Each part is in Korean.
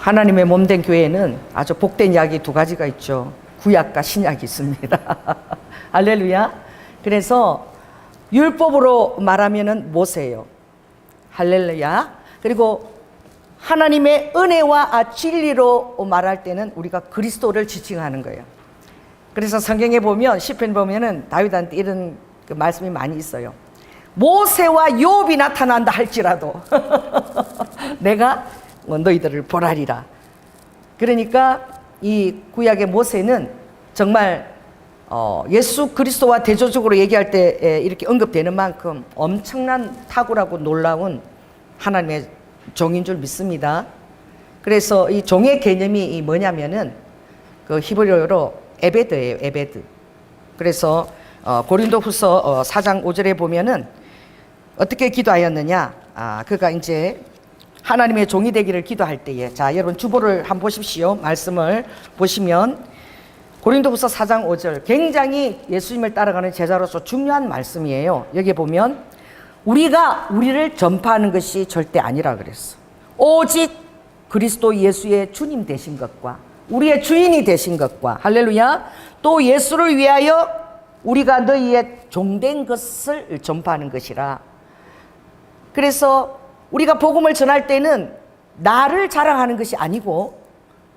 하나님의 몸된 교회는 아주 복된 약이 두 가지가 있죠. 구약과 신약이 있습니다. 할렐루야. 그래서 율법으로 말하면은 모세예요. 할렐루야. 그리고 하나님의 은혜와 진리로 말할 때는 우리가 그리스도를 지칭하는 거예요. 그래서 성경에 보면 시편 보면은 다윗한테 이런 그 말씀이 많이 있어요. 모세와 욥이 나타난다 할지라도 내가 너희들을 보라리라. 그러니까 이 구약의 모세는 정말 예수 그리스도와 대조적으로 얘기할 때 이렇게 언급되는 만큼 엄청난 탁월하고 놀라운 하나님의 종인 줄 믿습니다. 그래서 이 종의 개념이 뭐냐면은 그 히브리어로 에베드예요. 에베드. 그래서 고린도후서 4장 5절에 보면은 어떻게 기도하였느냐? 그가 이제 하나님의 종이 되기를 기도할 때에, 자 여러분 주보를 한번 보십시오. 말씀을 보시면 고린도후서 4장 5절, 굉장히 예수님을 따라가는 제자로서 중요한 말씀이에요. 여기 보면 우리가 우리를 전파하는 것이 절대 아니라 그랬어. 오직 그리스도 예수의 주님 되신 것과 우리의 주인이 되신 것과, 할렐루야, 또 예수를 위하여 우리가 너희의 종된 것을 전파하는 것이라. 그래서 우리가 복음을 전할 때는 나를 자랑하는 것이 아니고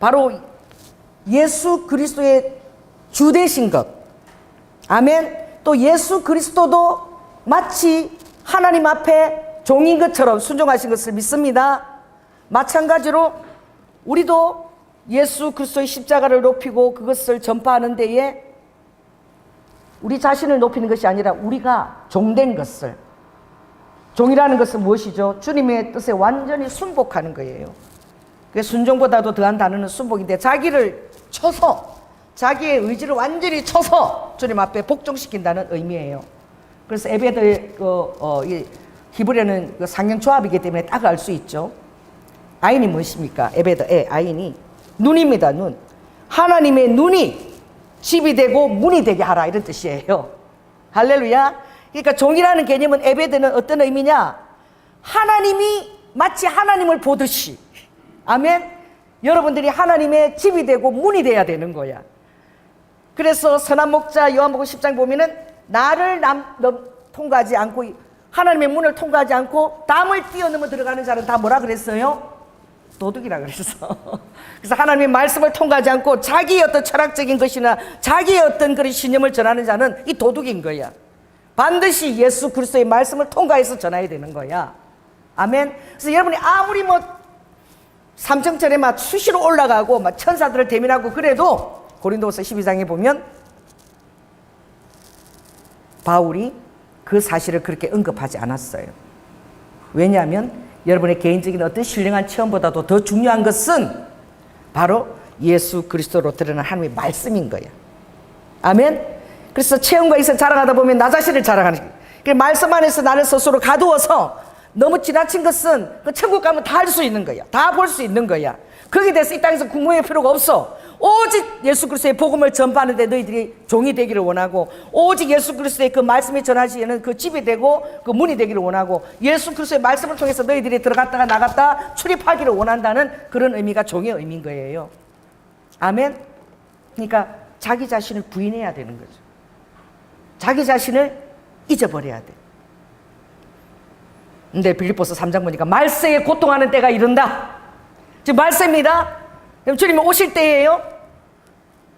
바로 예수 그리스도의 주 되신 것, 아멘. 또 예수 그리스도도 마치 하나님 앞에 종인 것처럼 순종하신 것을 믿습니다. 마찬가지로 우리도 예수 그리스도의 십자가를 높이고 그것을 전파하는 데에 우리 자신을 높이는 것이 아니라 우리가 종된 것을, 종이라는 것은 무엇이죠? 주님의 뜻에 완전히 순복하는 거예요. 순종보다도 더한 단어는 순복인데, 자기를 쳐서, 자기의 의지를 완전히 쳐서 주님 앞에 복종시킨다는 의미예요. 그래서 에베드의 히브리어는 상형조합이기 때문에 딱 알 수 있죠. 아인이 무엇입니까? 에베드의 아인이 눈입니다. 눈. 하나님의 눈이 집이 되고 문이 되게 하라, 이런 뜻이에요. 할렐루야. 그러니까 종이라는 개념은, 에베드는 어떤 의미냐? 하나님이 마치 하나님을 보듯이, 아멘. 여러분들이 하나님의 집이 되고 문이 돼야 되는 거야. 그래서 선한 목자 요한복음 10장 보면은 나를 통과하지 않고, 하나님의 문을 통과하지 않고 담을 뛰어넘어 들어가는 자는 다 뭐라 그랬어요? 도둑이라 그랬어. 그래서 하나님의 말씀을 통과하지 않고 자기의 어떤 철학적인 것이나 자기의 어떤 그런 신념을 전하는 자는 이 도둑인 거야. 반드시 예수 그리스도의 말씀을 통과해서 전해야 되는 거야. 아멘. 그래서 여러분이 아무리 삼층천에 막 수시로 올라가고 막 천사들을 대면하고 그래도 고린도후서 12장에 보면 바울이 그 사실을 그렇게 언급하지 않았어요. 왜냐하면 여러분의 개인적인 어떤 신령한 체험보다도 더 중요한 것은 바로 예수 그리스도로 드러난 하나님의 말씀인 거야. 아멘. 그래서 체험과 있어 자랑하다 보면 나 자신을 자랑하는 거야. 그 말씀 안에서 나를 스스로 가두어서 너무 지나친 것은 그 천국 가면 다 할 수 있는 거야. 다 볼 수 있는 거야. 거기에 대해서 이 땅에서 궁금할 필요가 없어. 오직 예수 그리스도의 복음을 전파하는 데 너희들이 종이 되기를 원하고, 오직 예수 그리스도의 그 말씀이 전하시는 그 집이 되고 그 문이 되기를 원하고, 예수 그리스도의 말씀을 통해서 너희들이 들어갔다가 나갔다 출입하기를 원한다는 그런 의미가 종의 의미인 거예요. 아멘. 그러니까 자기 자신을 부인해야 되는 거죠. 자기 자신을 잊어버려야 돼. 근데 빌립보서 3장 보니까 말세에 고통하는 때가 이른다. 지금 말세입니다. 그럼 주님이 오실 때예요.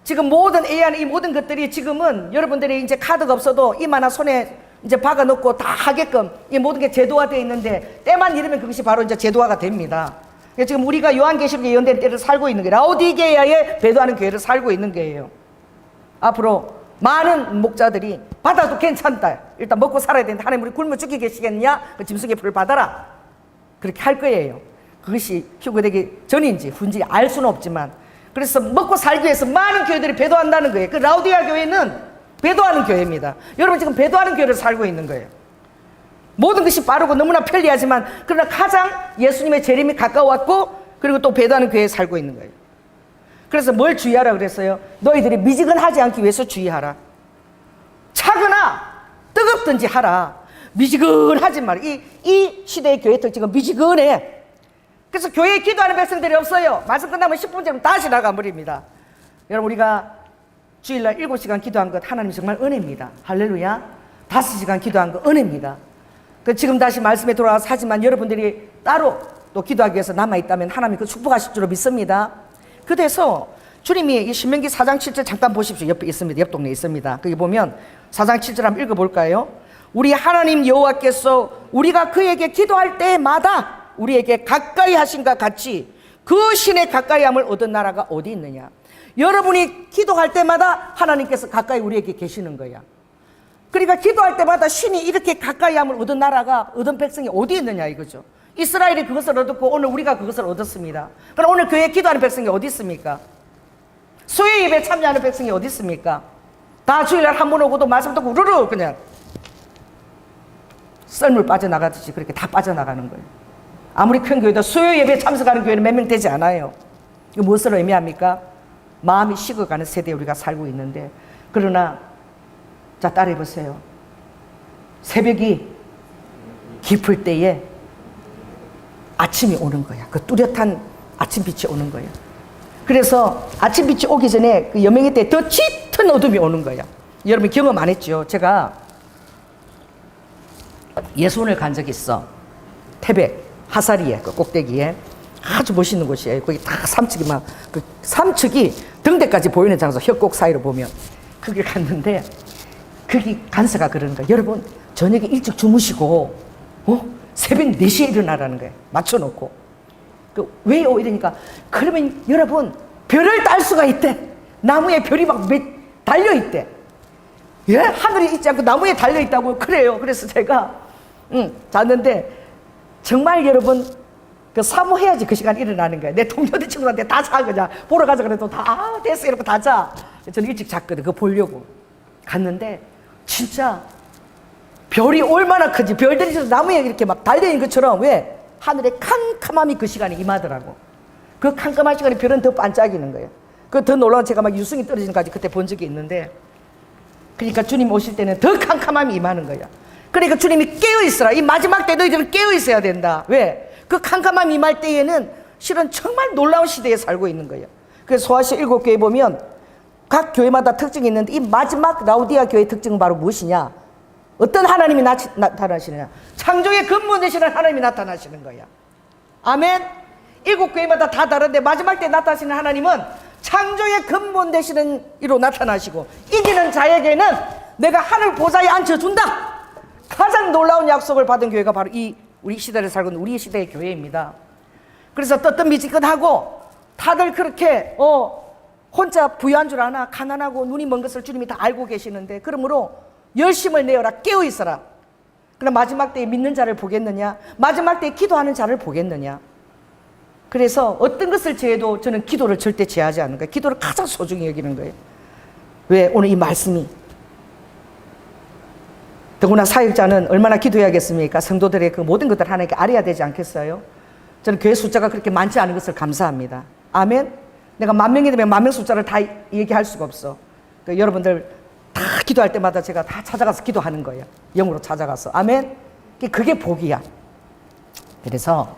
지금 모든 AI, 이 모든 것들이 지금은 여러분들이 이제 카드가 없어도 이마나 손에 이제 박아 놓고 다 하게끔 이 모든 게 제도화되어 있는데, 때만 이르면 그것이 바로 이제 제도화가 됩니다. 지금 우리가 요한계시록에 예언된 때를 살고 있는 거예요. 라오디게아에 배도하는 교회를 살고 있는 거예요. 앞으로 많은 목자들이 받아도 괜찮다, 일단 먹고 살아야 되는데 하나님 우리 굶어 죽게 계시겠냐, 그 짐승의 풀을 받아라, 그렇게 할 거예요. 그것이 휴거되기 전인지 후인지 알 수는 없지만, 그래서 먹고 살기 위해서 많은 교회들이 배도한다는 거예요. 그 라오디게아 교회는 배도하는 교회입니다. 여러분 지금 배도하는 교회를 살고 있는 거예요. 모든 것이 빠르고 너무나 편리하지만 그러나 가장 예수님의 재림이 가까웠고, 그리고 또 배도하는 교회에 살고 있는 거예요. 그래서 뭘 주의하라 그랬어요? 너희들이 미지근하지 않기 위해서 주의하라. 차거나 뜨겁든지 하라. 미지근하지 마라. 이 시대의 교회 특징은 미지근해. 그래서 교회에 기도하는 백성들이 없어요. 말씀 끝나면 10분 전에 다시 나가버립니다. 여러분, 우리가 주일날 7시간 기도한 것 하나님 정말 은혜입니다. 할렐루야. 5시간 기도한 것 은혜입니다. 지금 다시 말씀에 돌아와서 하지만 여러분들이 따로 또 기도하기 위해서 남아있다면 하나님이 그 축복하실 줄로 믿습니다. 그래서 주님이 이 신명기 4장 7절 잠깐 보십시오. 옆에 있습니다. 옆 동네에 있습니다. 거기 보면 4장 7절 한번 읽어볼까요? 우리 하나님 여호와께서 우리가 그에게 기도할 때마다 우리에게 가까이 하신과 같이 그 신의 가까이함을 얻은 나라가 어디 있느냐. 여러분이 기도할 때마다 하나님께서 가까이 우리에게 계시는 거야. 그러니까 기도할 때마다 신이 이렇게 가까이함을 얻은 나라가, 얻은 백성이 어디 있느냐 이거죠. 이스라엘이 그것을 얻었고 오늘 우리가 그것을 얻었습니다. 그럼 오늘 교회에 기도하는 백성이 어디 있습니까? 수요 예배에 참여하는 백성이 어디 있습니까? 다 주일날 한 번 오고도 말씀 듣고 우르르 그냥 썰물 빠져나가듯이 그렇게 다 빠져나가는 거예요. 아무리 큰 교회도 수요 예배에 참석하는 교회는 몇 명 되지 않아요. 이거 무엇을 의미합니까? 마음이 식어가는 세대에 우리가 살고 있는데, 그러나 자 따라해 보세요. 새벽이 깊을 때에 아침이 오는 거야. 그 뚜렷한 아침빛이 오는 거야. 그래서 아침빛이 오기 전에 그 여명의 때 더 짙은 어둠이 오는 거야. 여러분 경험 안 했죠? 제가 예수원을 간 적이 있어. 태백 하사리에 그 꼭대기에 아주 멋있는 곳이에요. 거기 다 삼척이 막 그 삼척이 등대까지 보이는 장소, 협곡 사이로 보면 거기 갔는데 거기 간사가 그러는 거야. 여러분 저녁에 일찍 주무시고 새벽 4시에 일어나라는 거예요. 맞춰놓고. 왜요? 이러니까 그러면 여러분 별을 딸 수가 있대. 나무에 별이 막 달려있대. 예? 하늘에 있지 않고 나무에 달려있다고. 그래요. 그래서 제가 잤는데 정말 여러분 그 사모해야지 그 시간에 일어나는 거예요. 내 동료들 친구한테 다 자 그냥 보러 가자 그래도 다 됐어 이러고 다 자. 저는 일찍 잤거든. 그거 보려고 갔는데 진짜 별이 얼마나 큰지, 별들이 나무에 이렇게 막 달려있는 것처럼 왜 하늘에 캄캄함이 그 시간에 임하더라고. 그 캄캄한 시간에 별은 더 반짝이는 거예요. 그 더 놀라운, 제가 막 유승이 떨어지는 까지 그때 본 적이 있는데, 그러니까 주님 오실 때는 더 캄캄함이 임하는 거야. 그러니까 주님이 깨어있으라. 이 마지막 때 너희들은 깨어있어야 된다. 왜? 그 캄캄함 임할 때에는 실은 정말 놀라운 시대에 살고 있는 거예요. 그래서 소아시아 7교회 보면 각 교회마다 특징이 있는데, 이 마지막 라우디아 교회의 특징은 바로 무엇이냐? 어떤 하나님이 나타나시느냐? 창조의 근본 되시는 하나님이 나타나시는 거야. 아멘. 7교회마다 다 다른데 마지막 때 나타나시는 하나님은 창조의 근본 되시는 이로 나타나시고, 이기는 자에게는 내가 하늘 보좌에 앉혀준다. 가장 놀라운 약속을 받은 교회가 바로 이 우리 시대를 살고 있는 우리 시대의 교회입니다. 그래서 떳떳미지근하고 다들 그렇게 혼자 부유한 줄 아나? 가난하고 눈이 먼 것을 주님이 다 알고 계시는데, 그러므로 열심을 내어라. 깨어있어라. 그럼 마지막 때에 믿는 자를 보겠느냐? 마지막 때에 기도하는 자를 보겠느냐? 그래서 어떤 것을 제해도 저는 기도를 절대 제하지 않는 거예요. 기도를 가장 소중히 여기는 거예요. 왜? 오늘 이 말씀이. 더구나 사역자는 얼마나 기도해야겠습니까? 성도들의 그 모든 것들을 하나님께 알아야 되지 않겠어요? 저는 교회 숫자가 그렇게 많지 않은 것을 감사합니다. 아멘? 내가 10,000명이 되면 10,000명 숫자를 다 얘기할 수가 없어. 그러니까 여러분들 다 기도할 때마다 제가 다 찾아가서 기도하는 거예요. 영으로 찾아가서. 아멘? 그게 복이야. 그래서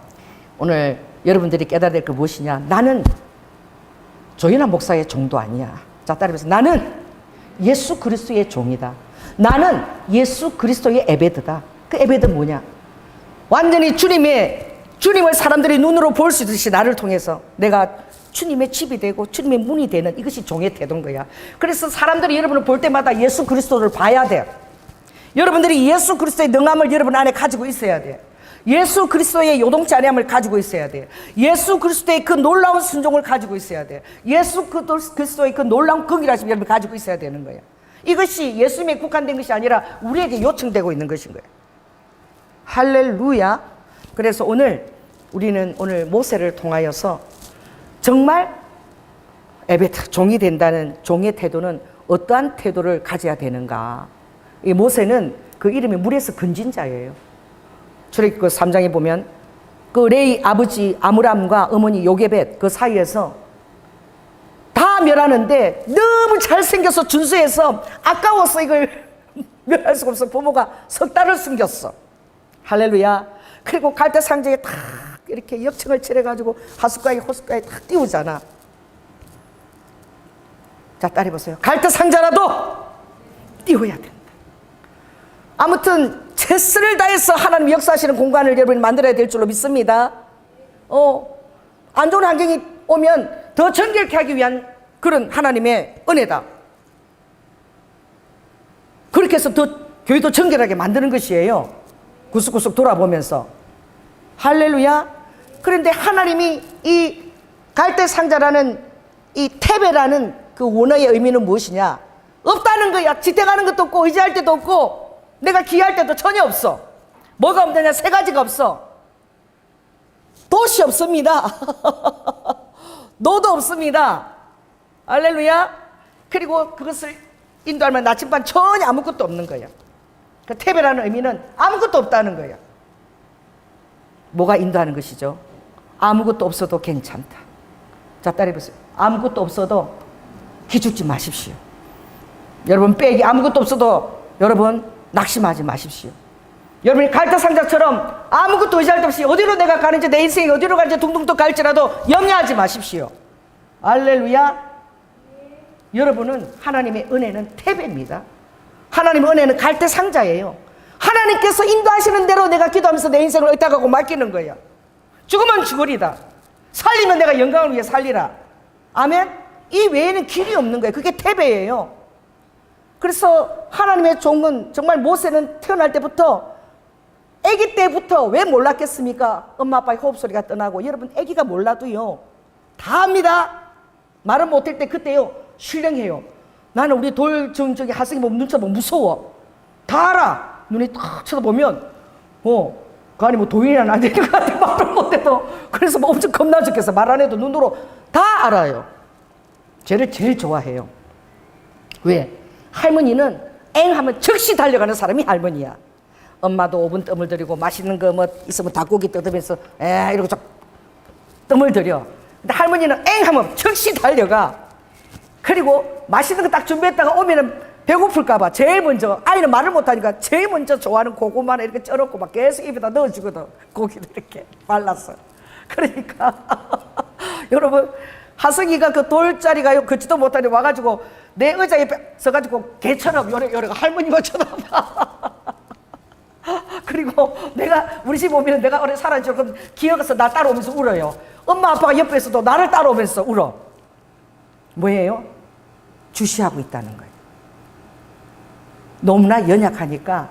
오늘 여러분들이 깨달아야 될 게 무엇이냐? 나는 조연한 목사의 종도 아니야. 자, 따라해서 나는 예수 그리스도의 종이다. 나는 예수 그리스도의 에베드다. 그 에베드는 뭐냐? 완전히 주님을 사람들이 눈으로 볼 수 있듯이 나를 통해서 내가 주님의 집이 되고 주님의 문이 되는, 이것이 종의 태도인 거야. 그래서 사람들이 여러분을 볼 때마다 예수 그리스도를 봐야 돼. 여러분들이 예수 그리스도의 능함을 여러분 안에 가지고 있어야 돼. 예수 그리스도의 요동치 아니함을 가지고 있어야 돼. 예수 그리스도의 그 놀라운 순종을 가지고 있어야 돼. 예수 그리스도의 그 놀라운 긍휼하심을 여러분 가지고 있어야 되는 거야. 이것이 예수님에 국한된 것이 아니라 우리에게 요청되고 있는 것인 거예요. 할렐루야. 그래서 우리는 오늘 모세를 통하여서 정말 에베트, 종이 된다는 종의 태도는 어떠한 태도를 가져야 되는가. 이 모세는 그 이름이 물에서 건진 자예요. 출애굽기 3장에 보면 그 레이 아버지 아므람과 어머니 요게벳 그 사이에서 다 멸하는데 너무 잘생겨서 준수해서 아까워서 이걸 멸할 수가 없어. 부모가 석 달을 숨겼어. 할렐루야. 그리고 갈대 상자에 탁 이렇게 역청을 칠해가지고 하숫가에 호숫가에 탁 띄우잖아. 자, 따라해보세요. 갈대 상자라도 띄워야 된다. 아무튼 최선을 다해서 하나님 역사하시는 공간을 여러분이 만들어야 될 줄로 믿습니다. 안 좋은 환경이 오면 더 정결케 하기 위한 그런 하나님의 은혜다. 그렇게 해서 더 교회도 정결하게 만드는 것이에요. 구석구석 돌아보면서. 할렐루야. 그런데 하나님이 이 갈대 상자라는 이 테베라는 그 원어의 의미는 무엇이냐? 없다는 거야. 지탱하는 것도 없고 의지할 때도 없고 내가 기여할 때도 전혀 없어. 뭐가 없느냐? 세 가지가 없어. 돛이 없습니다. 노도 없습니다. 할렐루야. 그리고 그것을 인도하면 나침반 전혀 아무것도 없는 거야. 그 테베라는 의미는 아무것도 없다는 거야. 뭐가 인도하는 것이죠? 아무것도 없어도 괜찮다. 자, 따라해보세요. 아무것도 없어도 기죽지 마십시오. 여러분, 백이 아무것도 없어도 여러분 낙심하지 마십시오. 여러분이 갈대 상자처럼 아무것도 의지할 데 없이 어디로 내가 가는지, 내 인생이 어디로 가는지 둥둥 떠 갈지라도 염려하지 마십시오. 할렐루야. 여러분은 하나님의 은혜는 테베입니다. 하나님의 은혜는 갈대 상자예요. 하나님께서 인도하시는 대로 내가 기도하면서 내 인생을 의탁하고 맡기는 거예요. 죽으면 죽으리다. 살리면 내가 영광을 위해 살리라. 아멘. 이 외에는 길이 없는 거예요. 그게 테베예요. 그래서 하나님의 종은 정말 모세는 태어날 때부터, 아기 때부터 왜 몰랐겠습니까? 엄마 아빠의 호흡 소리가 떠나고. 여러분, 아기가 몰라도요 다 합니다. 말은 못할 때 그때요 신령해요. 나는 우리 돌정적이 하승이 보면 눈 쳐다보면 무서워. 다 알아. 눈이 탁 쳐다보면 그 안에 뭐 도인이나 안 되는 것 같아. 말을 못해도. 그래서 뭐 엄청 겁나 죽겠어. 말 안 해도 눈으로 다 알아요. 쟤를 제일 좋아해요. 왜? 할머니는 엥 하면 즉시 달려가는 사람이 할머니야. 엄마도 5분 뜸을 들이고 맛있는 거 뭐 있으면 닭고기 뜯으면서 이러고 쫙 뜸을 들여. 근데 할머니는 엥 하면 즉시 달려가. 그리고 맛있는 거 딱 준비했다가 오면은 배고플까봐 제일 먼저, 아이는 말을 못하니까 제일 먼저 좋아하는 고구마를 이렇게 쪄놓고 막 계속 입에다 넣어주거든. 고기를 이렇게 발라서. 그러니까 여러분, 하승이가 그 돌자리가 걷지도 못하니 와가지고 내 의자 옆에 서가지고 개처럼 요래 할머니만 쳐다봐. 그리고 내가 우리 집 오면 내가 오래 살았죠. 그럼 기어가서 나 따라오면서 울어요. 엄마 아빠가 옆에서도 나를 따라오면서 울어. 뭐예요? 주시하고 있다는 거예요. 너무나 연약하니까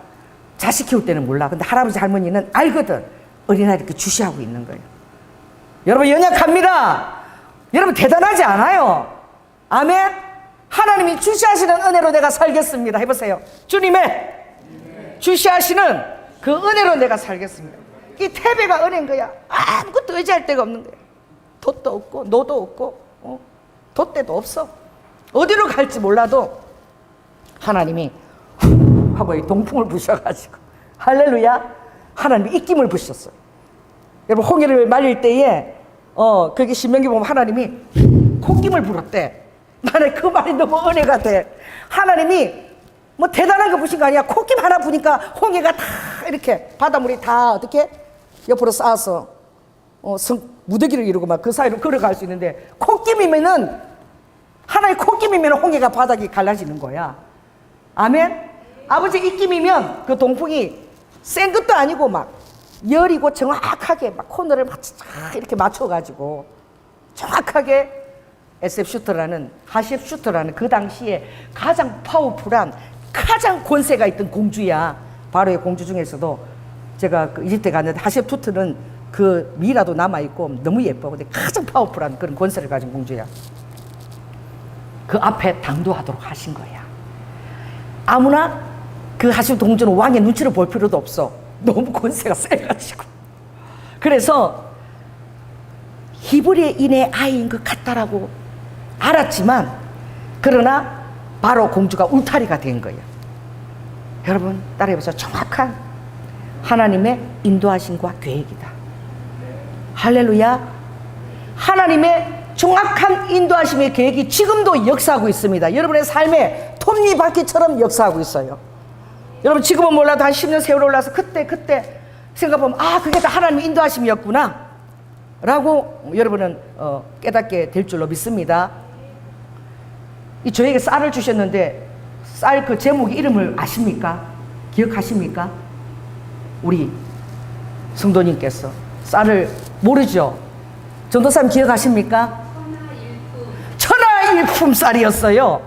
자식 키울 때는 몰라. 근데 할아버지 할머니는 알거든. 어린아이 이렇게 주시하고 있는 거예요. 여러분, 연약합니다. 여러분, 대단하지 않아요. 아멘. 하나님이 주시하시는 은혜로 내가 살겠습니다. 해보세요. 주님의 주시하시는 그 은혜로 내가 살겠습니다. 이 테베가 은혜인 거야. 아무것도 의지할 데가 없는 거야. 돛도 없고 노도 없고 돛대도 없어. 어디로 갈지 몰라도 하나님이 하고 이 동풍을 부셔가지고, 할렐루야, 하나님이 입김을 부셨어요. 여러분, 홍해를 말릴 때에 그게 신명기 보면 하나님이 콧김을 불었대. 나는 그 말이 너무 은혜가 돼. 하나님이 뭐 대단한 거 부신 거 아니야. 콧김 하나 부니까 홍해가 다 이렇게 바닷물이 다 어떻게 옆으로 쌓아서 무더기를 이루고 막 그 사이로 걸어갈 수 있는데, 콧김이면은, 하나의 콧김이면 홍해가 바닥이 갈라지는 거야. 아멘. 아버지 입김이면 그 동풍이 센 것도 아니고 막 열이고 정확하게 막 코너를 이렇게 맞춰가지고 정확하게 SF 슈터라는, 하셉 슈터라는 그 당시에 가장 파워풀한, 가장 권세가 있던 공주야. 바로의 공주 중에서도 제가 그 이집트 갔는데 하셉 슈터는 그 미라도 남아있고 너무 예뻐. 근데 가장 파워풀한 그런 권세를 가진 공주야. 그 앞에 당도하도록 하신 거야. 아무나 그 하셉 공주는 왕의 눈치를 볼 필요도 없어. 너무 권세가 세가지고. 그래서 히브리인의 아이인 것 같다라고 알았지만, 그러나 바로 공주가 울타리가 된 거예요. 여러분, 따라해보세요. 정확한 하나님의 인도하심과 계획이다. 할렐루야. 하나님의 정확한 인도하심의 계획이 지금도 역사하고 있습니다. 여러분의 삶에 톱니바퀴처럼 역사하고 있어요. 여러분, 지금은 몰라도 한 10년 세월 올라서 그때 생각해보면, 그게 다 하나님의 인도하심이었구나. 라고 여러분은 깨닫게 될 줄로 믿습니다. 이 저에게 쌀을 주셨는데 쌀 그 제목의 이름을 아십니까? 기억하십니까? 우리 성도님께서 쌀을 모르죠? 전도사님 기억하십니까? 천하일품 쌀이었어요.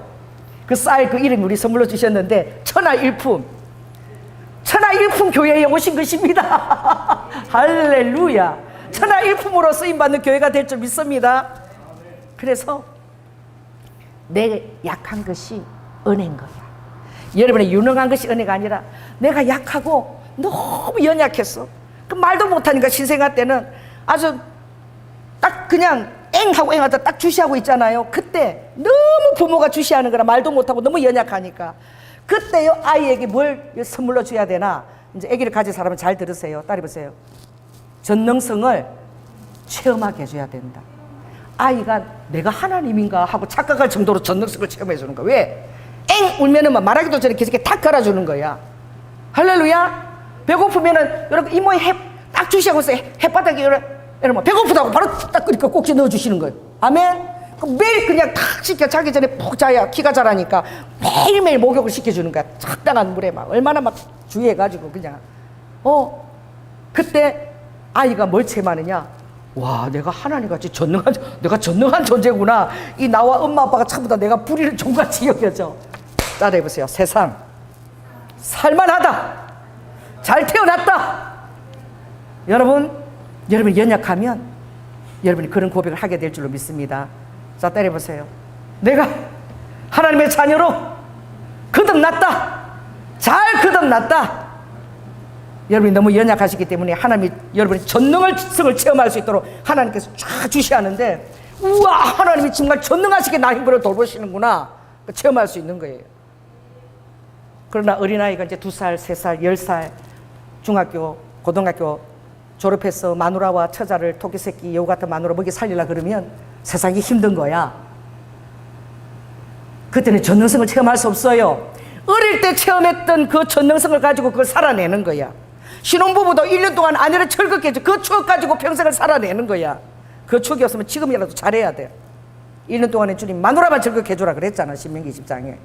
그 쌀 그 이름 우리 선물로 주셨는데 천하일품 교회에 오신 것입니다. 할렐루야. 천하일품으로 쓰임받는 교회가 될 줄 믿습니다. 그래서 내 약한 것이 은혜인 거야. 여러분의 유능한 것이 은혜가 아니라 내가 약하고 너무 연약했어. 그 말도 못하니까 신생아 때는 아주 딱 그냥 앵하고 앵하다 딱 주시하고 있잖아요. 그때 너무 부모가 주시하는 거라 말도 못하고 너무 연약하니까 그때요 아이에게 뭘 선물로 줘야 되나. 이제 아기를 가진 사람은 잘 들으세요. 따라해보세요. 전능성을 체험하게 해줘야 된다. 아이가 내가 하나님인가 하고 착각할 정도로 전능성을 체험해 주는 거야. 왜? 앵 울면은 말하기도 전에 기저귀 탁 갈아주는 거야. 할렐루야. 배고프면은 여러분 이모의 딱 주시하고서 햇바닥에 여러분 배고프다고 바로 딱 그러니까 꼭지 넣어주시는 거예요. 아멘. 매일 그냥 탁 시켜 자기 전에 푹 자야 키가 자라니까 매일매일 목욕을 시켜주는 거야. 적당한 물에 막 얼마나 막 주의해가지고 그냥 그때 아이가 뭘 체험하느냐. 와, 내가 하나님같이 내가 전능한 존재구나. 이 나와 엄마 아빠가 참보다 내가 불의를 종같이 여겨져. 따라해보세요. 세상 살만하다. 잘 태어났다. 여러분이 연약하면 여러분이 그런 고백을 하게 될 줄로 믿습니다. 자, 따라해보세요. 내가 하나님의 자녀로 거듭났다. 잘 거듭났다. 여러분이 너무 연약하시기 때문에 하나님이 여러분이 전능성을 체험할 수 있도록 하나님께서 쫙 주시하는데, 우와, 하나님이 정말 전능하시게 나 힘으로 돌보시는구나 체험할 수 있는 거예요. 그러나 어린아이가 이제 2살, 3살, 10살 중학교, 고등학교 졸업해서 마누라와 처자를 토끼새끼 여우 같은 마누라 먹이 살리려 그러면 세상이 힘든 거야. 그때는 전능성을 체험할 수 없어요. 어릴 때 체험했던 그 전능성을 가지고 그걸 살아내는 거야. 신혼부부도 1년 동안 아내를 즐겁게 해줘. 그 추억 가지고 평생을 살아내는 거야. 그 추억이 없으면 지금이라도 잘해야 돼. 1년 동안에 주님 마누라만 즐겁게 해주라 그랬잖아. 신명기 10장에.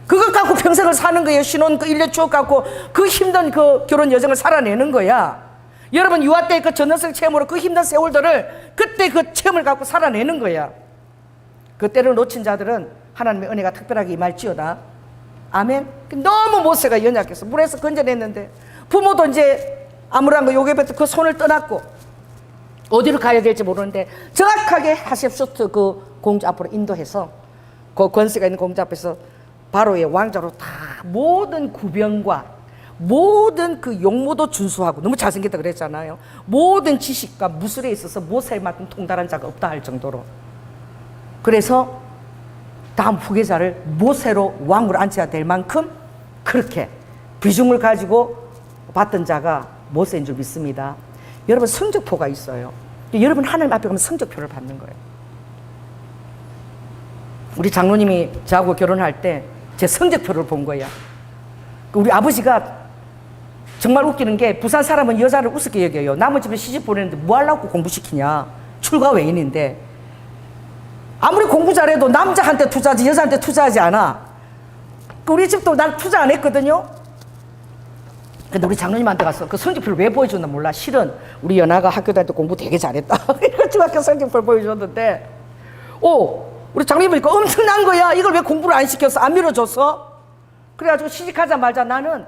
그것 갖고 평생을 사는 거예요. 신혼 그 1년 추억 갖고 그 힘든 그 결혼 여정을 살아내는 거야. 여러분 유아 때의 그 전능성 체험으로 그 힘든 세월들을 그때 그 체험을 갖고 살아내는 거야. 그때를 놓친 자들은 하나님의 은혜가 특별하게 임할지어다. 아멘. 너무 모세가 연약해서 물에서 건져냈는데 부모도 이제 아무런 거 요괴부터 그 손을 떠났고 어디로 가야 될지 모르는데 정확하게 하셉소트 그 공주 앞으로 인도해서 그 권세가 있는 공주 앞에서 바로의 왕자로 다 모든 구병과 모든 그 용모도 준수하고 너무 잘생겼다 그랬잖아요. 모든 지식과 무술에 있어서 모세만큼 통달한 자가 없다 할 정도로. 그래서 다음 후계자를 모세로 왕으로 앉혀야 될 만큼 그렇게 비중을 가지고 봤던 자가 모세인 줄 믿습니다. 여러분 성적표가 있어요. 여러분 하나님 앞에 가면 성적표를 받는 거예요. 우리 장로님이 저하고 결혼할 때 제 성적표를 본 거야. 우리 아버지가 정말 웃기는 게 부산 사람은 여자를 우습게 여겨요. 남의 집에 시집 보내는데 뭐 하려고 공부시키냐. 출가 외인인데. 아무리 공부 잘해도 남자한테 투자하지 여자한테 투자하지 않아. 우리 집도 난 투자 안 했거든요. 근데 우리 장로님한테 가서 그 성적표를 왜 보여줬나 몰라. 실은 우리 연아가 학교 다닐 때 공부 되게 잘했다. 중학교 성적표를 보여줬는데 우리 장로님 보니까 엄청난 거야. 이걸 왜 공부를 안 시켜서 안 밀어줬어? 그래가지고 시집가자마자 나는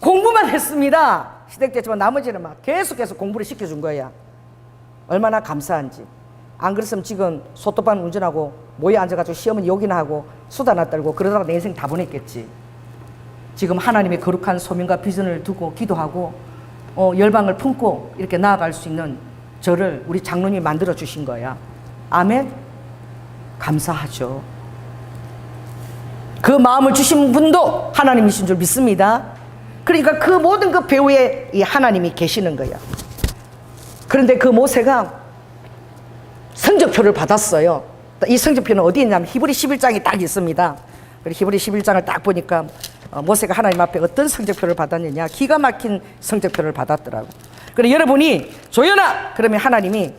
공부만 했습니다. 시댁됐지만 나머지는 막 계속해서 공부를 시켜준 거야. 얼마나 감사한지. 안 그랬으면 지금 소토반 운전하고 모여 앉아가지고 시험은 욕이나 하고 수다나 떨고 그러다가 내 인생 다 보냈겠지. 지금 하나님의 거룩한 소명과 비전을 두고 기도하고 열방을 품고 이렇게 나아갈 수 있는 저를 우리 장로님이 만들어 주신 거야. 아멘. 감사하죠. 그 마음을 주신 분도 하나님이신 줄 믿습니다. 그러니까 그 모든 그 배후에 이 하나님이 계시는 거야. 그런데 그 모세가 성적표를 받았어요. 이 성적표는 어디 있냐면 히브리 11장에 딱 있습니다. 히브리 11장을 딱 보니까 모세가 하나님 앞에 어떤 성적표를 받았느냐, 기가 막힌 성적표를 받았더라고. 그래 여러분이 조연아 그러면 하나님이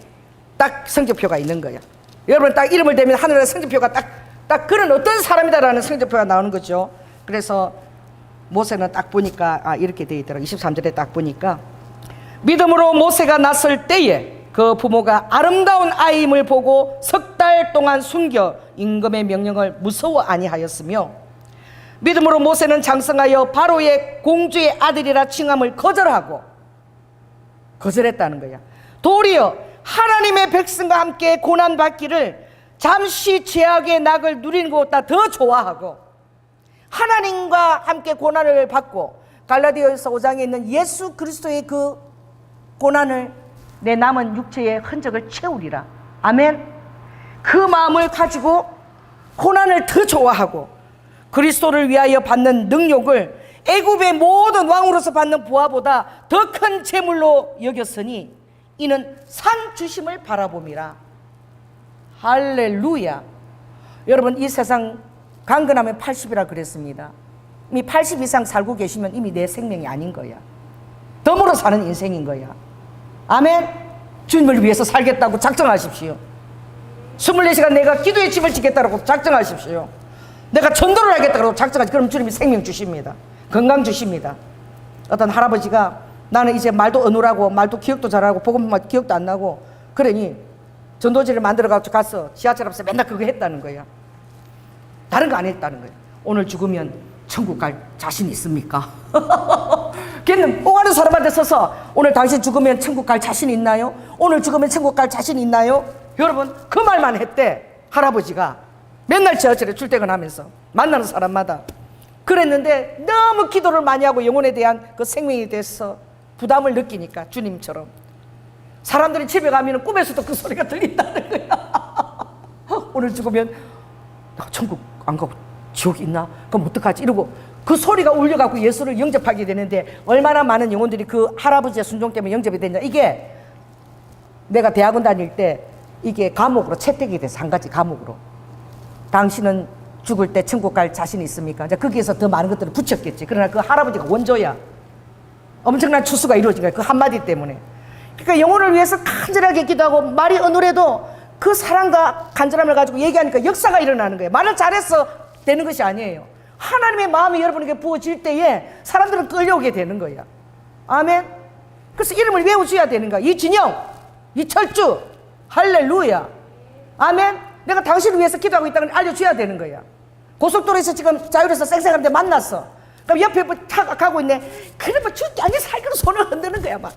딱 성적표가 있는 거야. 여러분 딱 이름을 대면 하늘에 성적표가 딱 그런 어떤 사람이다라는 성적표가 나오는 거죠. 그래서 모세는 딱 보니까 이렇게 되어 있더라고. 23절에 딱 보니까 믿음으로 모세가 났을 때에 그 부모가 아름다운 아이임을 보고 석 달 동안 숨겨 임금의 명령을 무서워 아니하였으며 믿음으로 모세는 장성하여 바로의 공주의 아들이라 칭함을 거절했다는 거야. 도리어 하나님의 백성과 함께 고난받기를 잠시 죄악의 낙을 누리는 것보다 더 좋아하고 하나님과 함께 고난을 받고 갈라디아서 5장에 있는 예수 그리스도의 그 고난을 내 남은 육체의 흔적을 채우리라. 아멘. 그 마음을 가지고 고난을 더 좋아하고 그리스도를 위하여 받는 능력을 애굽의 모든 왕으로서 받는 부하보다 더 큰 재물로 여겼으니 이는 산 주심을 바라봄이라. 할렐루야. 여러분 이 세상 강건하면 80이라 그랬습니다. 이미 80 이상 살고 계시면 이미 내 생명이 아닌 거야. 덤으로 사는 인생인 거야. 아멘. 주님을 위해서 살겠다고 작정하십시오. 24시간 내가 기도의 집을 짓겠다고 작정하십시오. 내가 전도를 하겠다고 작정하십시오. 그럼 주님이 생명 주십니다. 건강 주십니다. 어떤 할아버지가 나는 이제 말도 어눌하고 말도 기억도 잘하고 복음만 기억도 안 나고 그러니 전도지를 만들어가지고 가서 지하철 앞에서 맨날 그거 했다는 거야. 다른 거 안 했다는 거야. 오늘 죽으면 천국 갈 자신 있습니까? 걔는 오가는 사람한테 서서 오늘 당신 죽으면 천국 갈 자신 있나요? 오늘 죽으면 천국 갈 자신 있나요? 여러분 그 말만 했대. 할아버지가 맨날 지하철에 출퇴근하면서 만나는 사람마다 그랬는데 너무 기도를 많이 하고 영혼에 대한 그 생명에 대해서 부담을 느끼니까 주님처럼 사람들이 집에 가면 꿈에서도 그 소리가 들린다는 거야. 오늘 죽으면 내가 천국 안 가고 지옥 있나? 그럼 어떡하지? 이러고 그 소리가 울려갖고 예수를 영접하게 되는데 얼마나 많은 영혼들이 그 할아버지의 순종 때문에 영접이 됐냐. 이게 내가 대학원 다닐 때 이게 과목으로 채택이 돼서 한 가지 과목으로 당신은 죽을 때 천국 갈 자신 있습니까? 이제 거기에서 더 많은 것들을 붙였겠지. 그러나 그 할아버지가 원조야. 엄청난 추수가 이루어진 거야. 그 한마디 때문에. 그러니까 영혼을 위해서 간절하게 기도하고 말이 어눌해도 그 사랑과 간절함을 가지고 얘기하니까 역사가 일어나는 거예요. 말을 잘해서 되는 것이 아니에요. 하나님의 마음이 여러분에게 부어질 때에 사람들은 끌려오게 되는 거야. 아멘. 그래서 이름을 외워줘야 되는 거야. 이진영, 이철주, 할렐루야. 아멘. 내가 당신을 위해서 기도하고 있다는 걸 알려줘야 되는 거야. 고속도로에서 지금 자율에서 쌩쌩한데 만났어. 그럼 옆에 차가 가고 있네. 그래 뭐 줄게 아니 살기로 손을 흔드는 거야 막.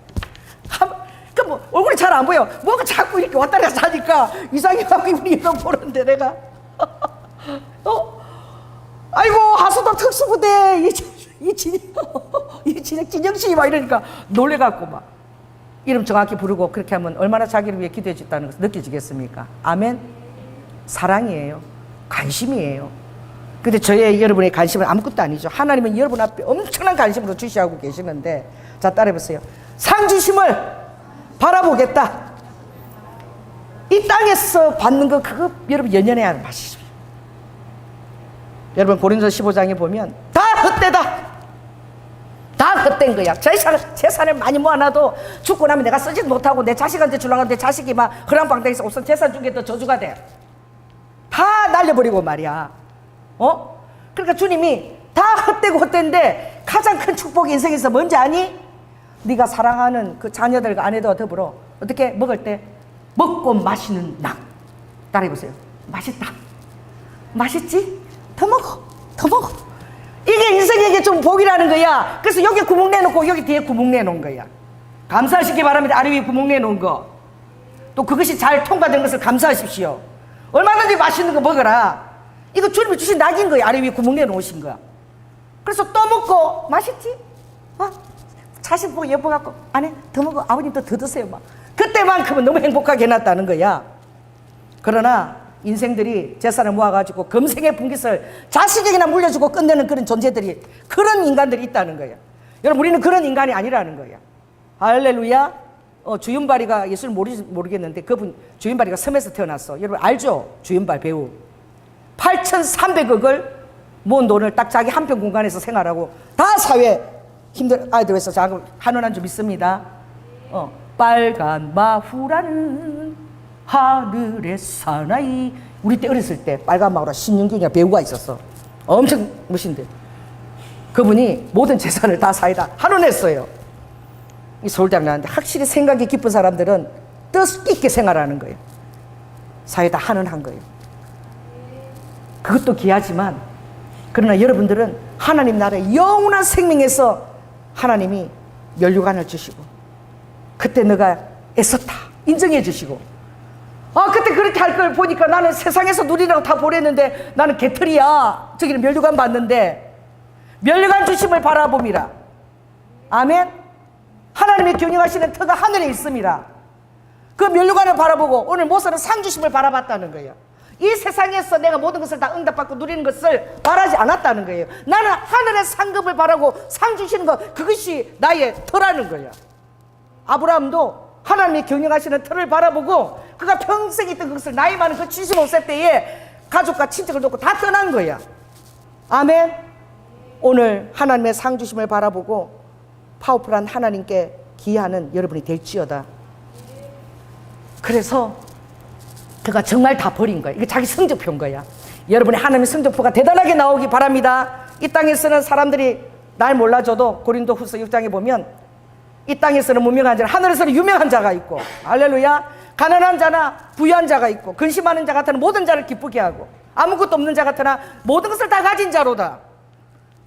그럼 뭐 얼굴이 잘 안 보여. 뭐가 자꾸 이렇게 왔다 갔다 하니까 이상하고 이분이 이런 보는데 내가 아이고 하수도 특수부대 진영씨 막 이러니까 놀래갖고 막 이름 정확히 부르고 그렇게 하면 얼마나 자기를 위해 기도해 줬다는 것을 느껴지겠습니까? 아멘. 사랑이에요. 관심이에요. 근데 저의 여러분의 관심은 아무것도 아니죠. 하나님은 여러분 앞에 엄청난 관심으로 주시하고 계시는데 자 따라해보세요. 상 주심을 바라보겠다. 이 땅에서 받는 거 그거 여러분 연연해야 마시십시오. 여러분 고린도서 15장에 보면 다 헛되다. 다 헛된 거야. 재산을 많이 모아놔도 죽고 나면 내가 쓰지도 못하고 내 자식한테 주려고 하는데 자식이 막 허랑방탕해서 우선 재산 준 게 더 저주가 돼. 다 날려버리고 말이야. 그러니까 주님이 다 헛되고 헛된데 가장 큰 축복이 인생에서 뭔지 아니? 네가 사랑하는 그 자녀들과 아내들과 더불어 어떻게 먹을 때 먹고 마시는 낙. 따라해보세요. 맛있다. 맛있지? 더 먹어. 더 먹어. 이게 인생에게 좀 복이라는 거야. 그래서 여기 구멍 내놓고 여기 뒤에 구멍 내놓은 거야. 감사하시기 바랍니다. 아래 위에 구멍 내놓은 거. 또 그것이 잘 통과된 것을 감사하십시오. 얼마든지 맛있는 거 먹어라. 이거 주님이 주신 낙인 거야. 아래 위에 구멍 내놓으신 거야. 그래서 또 먹고 맛있지? 자식 보고 예뻐갖고 아내 더 먹어. 아버님도 더 드세요. 막 그때만큼은 너무 행복하게 해놨다는 거야. 그러나 인생들이 재산을 모아가지고 금생의 분깃을 자식에게나 물려주고 끝내는 그런 존재들이 그런 인간들이 있다는 거야. 여러분 우리는 그런 인간이 아니라는 거야. 할렐루야. 주윤발이가 예수를 모르겠는데 그분 주윤발이가 섬에서 태어났어. 여러분 알죠? 주윤발 배우 8,300억을 모은 돈을 딱 자기 한평 공간에서 생활하고 다 사회 힘든 아이들 위해서 자금 한원한 줄 믿습니다. 빨간 마후라는 하늘의 사나이. 우리 때 어렸을 때 빨간 마후라 신윤균이라 배우가 있었어. 엄청 멋있는데 그분이 모든 재산을 다 사이다 한원했어요. 이 서울대학 나왔는데 확실히 생각이 깊은 사람들은 뜻있게 생활하는 거예요. 사이다 한원한 거예요. 그것도 귀하지만 그러나 여러분들은 하나님 나라의 영원한 생명에서 하나님이 면류관을 주시고 그때 너가 애썼다 인정해 주시고 그때 그렇게 할 걸 보니까 나는 세상에서 누리라고 다 보냈는데 나는 개털이야. 저기는 면류관 받는데 면류관 주심을 바라봅니다. 아멘. 하나님의 경영하시는 터가 하늘에 있습니다. 그 면류관을 바라보고 오늘 모세는 상 주심을 바라봤다는 거예요. 이 세상에서 내가 모든 것을 다 응답받고 누리는 것을 바라지 않았다는 거예요. 나는 하늘의 상급을 바라고 상 주시는 것, 그것이 나의 터라는 거예요. 아브라함도 하나님이 경영하시는 터를 바라보고 그가 평생 있던 그것을 나이 많은 그 75세 때에 가족과 친척을 놓고 다 떠난 거야. 아멘. 오늘 하나님의 상 주심을 바라보고 파워풀한 하나님께 기하는 여러분이 될지어다. 그래서 그가 정말 다 버린 거야. 이게 자기 성적표인 거야. 여러분의 하나님의 성적표가 대단하게 나오기 바랍니다. 이 땅에서는 사람들이 날 몰라줘도 고린도후서 6장에 보면 이 땅에서는 무명한 자, 하늘에서는 유명한 자가 있고, 할렐루야. 가난한 자나 부유한 자가 있고, 근심하는 자 같으나 모든 자를 기쁘게 하고, 아무것도 없는 자 같으나 모든 것을 다 가진 자로다.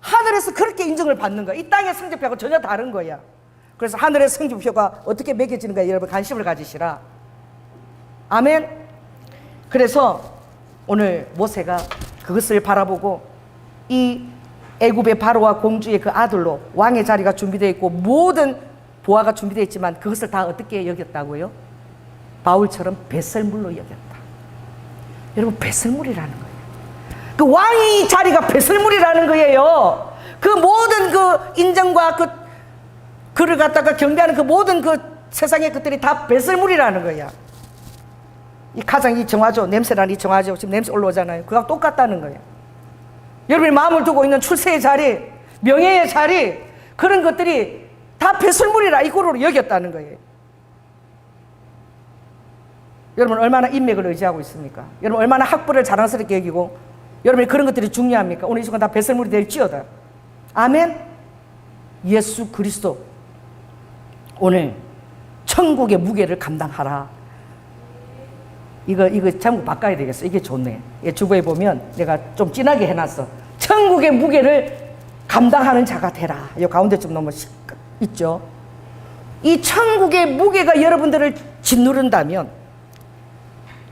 하늘에서 그렇게 인정을 받는 거야. 이 땅의 성적표하고 전혀 다른 거야. 그래서 하늘의 성적표가 어떻게 매겨지는가 여러분 관심을 가지시라. 아멘. 그래서 오늘 모세가 그것을 바라보고 이 애굽의 바로와 공주의 그 아들로 왕의 자리가 준비되어 있고 모든 보화가 준비되어 있지만 그것을 다 어떻게 여겼다고요? 바울처럼 배설물로 여겼다. 여러분 배설물이라는 거예요. 그 왕의 자리가 배설물이라는 거예요. 그 모든 그 인정과 그를 갖다가 경배하는 그 모든 그 세상의 것들이 다 배설물이라는 거야. 이 가장 이 정화조, 냄새나는 이 정화조 지금 냄새 올라오잖아요. 그거하고 똑같다는 거예요. 여러분이 마음을 두고 있는 출세의 자리, 명예의 자리, 그런 것들이 다 배설물이라 이거로 여겼다는 거예요. 여러분 얼마나 인맥을 의지하고 있습니까? 여러분 얼마나 학벌을 자랑스럽게 여기고 여러분이 그런 것들이 중요합니까? 오늘 이 순간 다 배설물이 될지어다. 아멘. 예수 그리스도 오늘 천국의 무게를 감당하라. 이거 제목 바꿔야 되겠어. 이게 좋네. 주보에 보면 내가 좀 진하게 해놨어. 천국의 무게를 감당하는 자가 되라. 이 가운데 좀 너무 있죠. 이 천국의 무게가 여러분들을 짓누른다면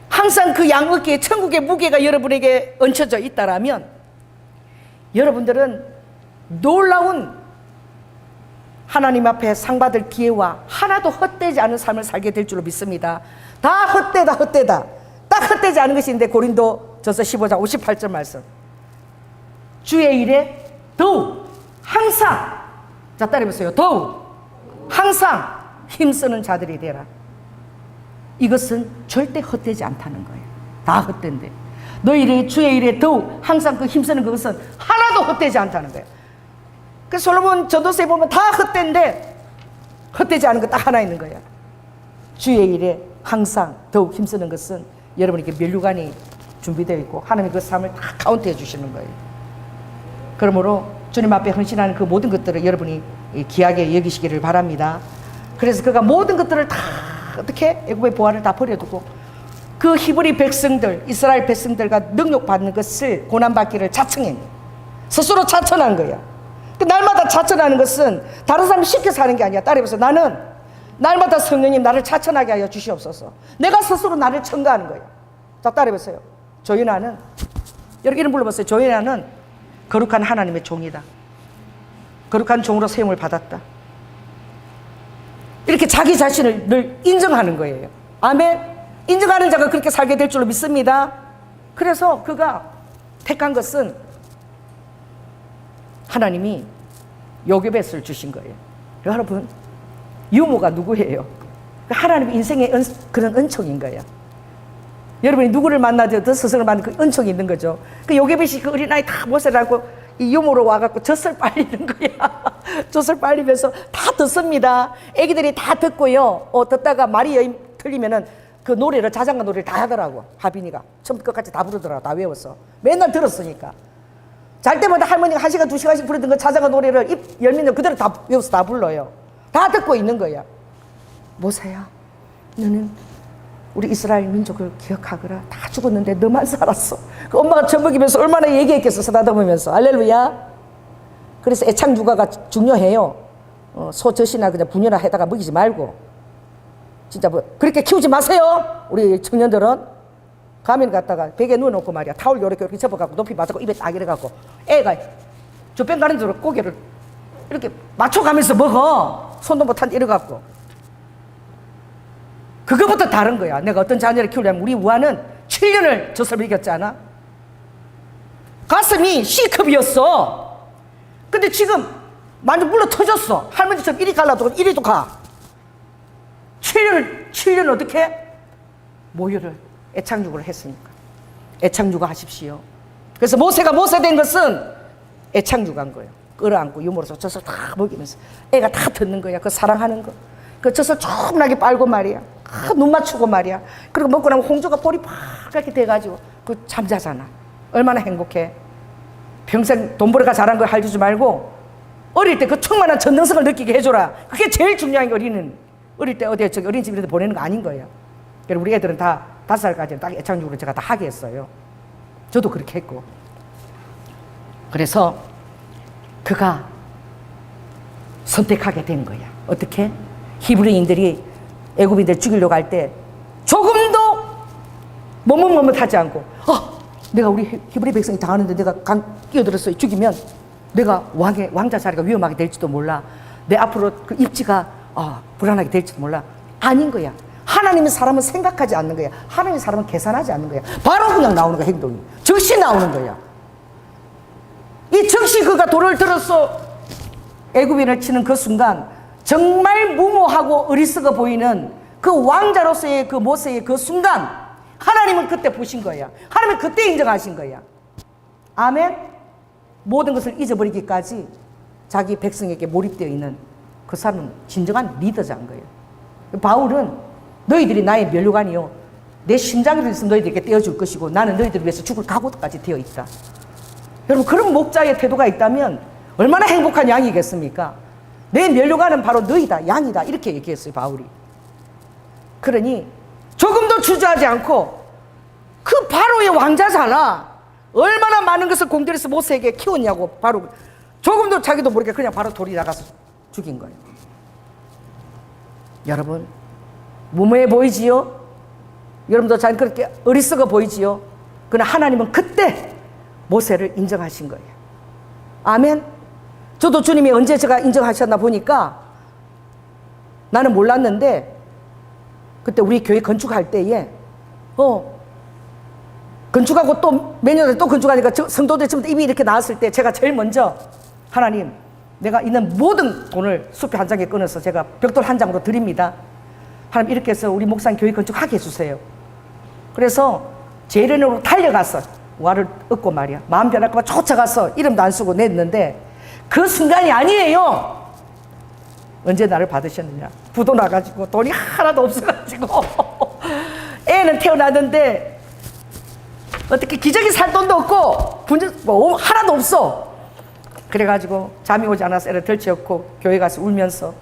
항상 그 양어깨에 천국의 무게가 여러분에게 얹혀져 있다라면 여러분들은 놀라운 하나님 앞에 상 받을 기회와 하나도 헛되지 않은 삶을 살게 될 줄로 믿습니다. 다 헛되다. 딱 헛되지 않은 것인데 고린도전서 15장 58절 말씀. 주의 일에 더욱 항상, 자 따라해보세요. 더욱 항상 힘쓰는 자들이 되라. 이것은 절대 헛되지 않다는 거예요. 다 헛된데 너희의 주의 일에 더욱 항상 그 힘쓰는 그것은 하나도 헛되지 않다는 거예요. 그래서 솔로몬 전도서에 보면 다 헛된데 헛되지 않은 거 딱 하나 있는 거예요. 주의 일에 항상 더욱 힘쓰는 것은 여러분에게 면류관이 준비되어 있고 하나님이 그 삶을 다 카운트해 주시는 거예요. 그러므로 주님 앞에 헌신하는 그 모든 것들을 여러분이 귀하게 여기시기를 바랍니다. 그래서 그가 모든 것들을 다 어떻게 애굽의 보화를 다 버려두고 그 히브리 백성들, 이스라엘 백성들과 능욕받는 것을 고난받기를 자청해. 스스로 자천한 거야. 그 날마다 자천하는 것은 다른 사람이 시켜서 하는 게 아니야. 따라해보세요. 나는 날마다 성령님 나를 자천하게 하여 주시옵소서. 내가 스스로 나를 첨가하는 거예요. 자, 따라해보세요. 조이나는, 여러분 이름 불러보세요. 조이나는 거룩한 하나님의 종이다. 거룩한 종으로 세움을 받았다. 이렇게 자기 자신을 늘 인정하는 거예요. 아멘. 인정하는 자가 그렇게 살게 될 줄로 믿습니다. 그래서 그가 택한 것은 하나님이 요괴벳을 주신 거예요. 여러분 유모가 누구예요? 하나님의 인생의 그런 은총인 거예요. 여러분이 누구를 만나도 스승을 만나는 그 은총이 있는 거죠. 그 요괴벳이 그 어린아이 다 모세를 하고 이 유모로 와갖고 젖을 빨리는 거야. 젖을 빨리면서 다 듣습니다. 애기들이 다 듣고요. 듣다가 말이 틀리면은 그 노래를, 자장가 노래를 다 하더라고. 하빈이가 처음부터 끝까지 다 부르더라고. 다 외웠어. 맨날 들었으니까. 잘 때마다 할머니가 1시간 2시간씩 부르던 그 자장가 노래를 입 열면 그대로 다 외워서 다 불러요. 다 듣고 있는 거야. 모세야, 너는 우리 이스라엘 민족을 기억하거라. 다 죽었는데 너만 살았어. 그 엄마가 젖 먹이면서 얼마나 얘기했겠어. 쓰다듬으면서. 알렐루야. 그래서 애착 육아가 중요해요. 소 젖이나 그냥 분유나 해다가 먹이지 말고, 진짜 뭐 그렇게 키우지 마세요. 우리 청년들은 가면 갖다가 베개에 누워놓고 말이야, 타올 이렇게 접어갖고 높이 맞고 입에 딱 이래갖고 애가 주변 가는 대로 고개를 이렇게 맞춰가면서 먹어. 손도 못한데 이래갖고. 그거부터 다른 거야. 내가 어떤 자녀를 키우려면, 우리 우아는 7년을 젖을 먹였잖아. 가슴이 C급이었어. 근데 지금 완전 물러 터졌어. 할머니처럼 이리 갈라도 이리도 가. 7년 어떻게? 모유를, 애착육을 했으니까. 애착육아 하십시오. 그래서 모세가 모세된 것은 애착육한 거예요. 끌어안고 유모로서 젖을 다 먹이면서 애가 다 듣는 거야. 그 사랑하는 거. 그 젖을 조금나게 빨고 말이야. 눈 맞추고 말이야. 그리고 먹고 나면 홍조가 볼이 파랗게 돼가지고 그 잠자잖아. 얼마나 행복해. 평생 돈 벌어가 잘한 걸 알려주지 말고 어릴 때 그 충만한 전능성을 느끼게 해줘라. 그게 제일 중요한 게, 어린은 어릴 때 어디 저기 어린이집 이런 데 보내는 거 아닌 거예요. 그래서 우리 애들은 다 5살까지는 딱 애착육으로 제가 다 하게 했어요. 저도 그렇게 했고. 그래서 그가 선택하게 된 거야. 어떻게? 히브리인들이 애굽인들 죽이려고 할 때 조금도 머뭇머뭇하지 않고, 내가 우리 히브리 백성이 당하는데 내가 끼어들었어. 죽이면 내가 왕자 자리가 위험하게 될지도 몰라. 내 앞으로 그 입지가 불안하게 될지도 몰라. 아닌 거야. 하나님은 사람은 생각하지 않는 거야. 하나님은 사람은 계산하지 않는 거야. 바로 그냥 나오는 거야. 행동이 즉시 나오는 거야. 이 즉시 그가 돌을 들었어 애굽인을 치는 그 순간, 정말 무모하고 어리석어 보이는 그 왕자로서의 그 모세의 그 순간, 하나님은 그때 보신 거야. 하나님은 그때 인정하신 거야. 아멘. 모든 것을 잊어버리기까지 자기 백성에게 몰입되어 있는 그 사람은 진정한 리더자인 거예요. 바울은 너희들이 나의 면류관이요, 내 심장으로 있으면 너희들에게 떼어줄 것이고 나는 너희들을 위해서 죽을 각오까지 되어 있다. 여러분, 그런 목자의 태도가 있다면 얼마나 행복한 양이겠습니까? 내 면류관은 바로 너희다, 양이다, 이렇게 얘기했어요, 바울이. 그러니 조금도 주저하지 않고, 그 바로의 왕자잖아. 얼마나 많은 것을 공들여서 모세에게 키웠냐고. 바로 조금도 자기도 모르게 그냥 바로 돌이 나가서 죽인 거예요. 여러분, 무모해 보이지요? 여러분도 잘 그렇게 어리석어 보이지요? 그러나 하나님은 그때 모세를 인정하신 거예요. 아멘. 저도 주님이 언제 제가 인정하셨나 보니까, 나는 몰랐는데 그때 우리 교회 건축할 때에 건축하고 또 매년에 또 건축하니까 성도들 전부 입이 이렇게 나왔을 때 제가 제일 먼저, 하나님, 내가 있는 모든 돈을 수표 한 장에 끊어서 제가 벽돌 한 장으로 드립니다. 하나님, 이렇게 해서 우리 목사님 교회 건축하게 해주세요. 그래서 제일은으로 달려가서 와를 얻고 말이야, 마음 변할까 봐 쫓아가서 이름도 안 쓰고 냈는데, 그 순간이 아니에요. 언제 나를 받으셨느냐? 부도 나가지고 돈이 하나도 없어가지고 애는 태어나는데 어떻게 기저귀 살 돈도 없고 뭐 하나도 없어. 그래가지고 잠이 오지 않아서 애를 덜치었고 교회 가서 울면서,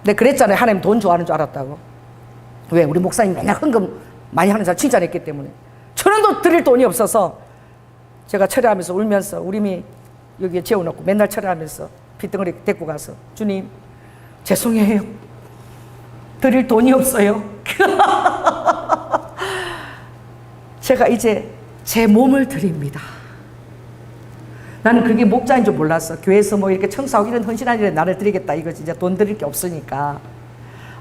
내가 그랬잖아요. 하나님 돈 좋아하는 줄 알았다고. 왜? 우리 목사님 맨날 헌금 많이 하는 사람 칭찬했기 때문에. 1,000원도 드릴 돈이 없어서 제가 철회하면서 울면서, 우림이 여기에 재워놓고 맨날 철회하면서 핏덩어리 데리고 가서, 주님 죄송해요, 드릴 돈이 없어요. 제가 이제 제 몸을 드립니다. 나는 그게 목자인 줄 몰랐어. 교회에서 뭐 이렇게 청소하고 이런 헌신한 일에 나를 드리겠다, 이거 진짜 돈 드릴 게 없으니까.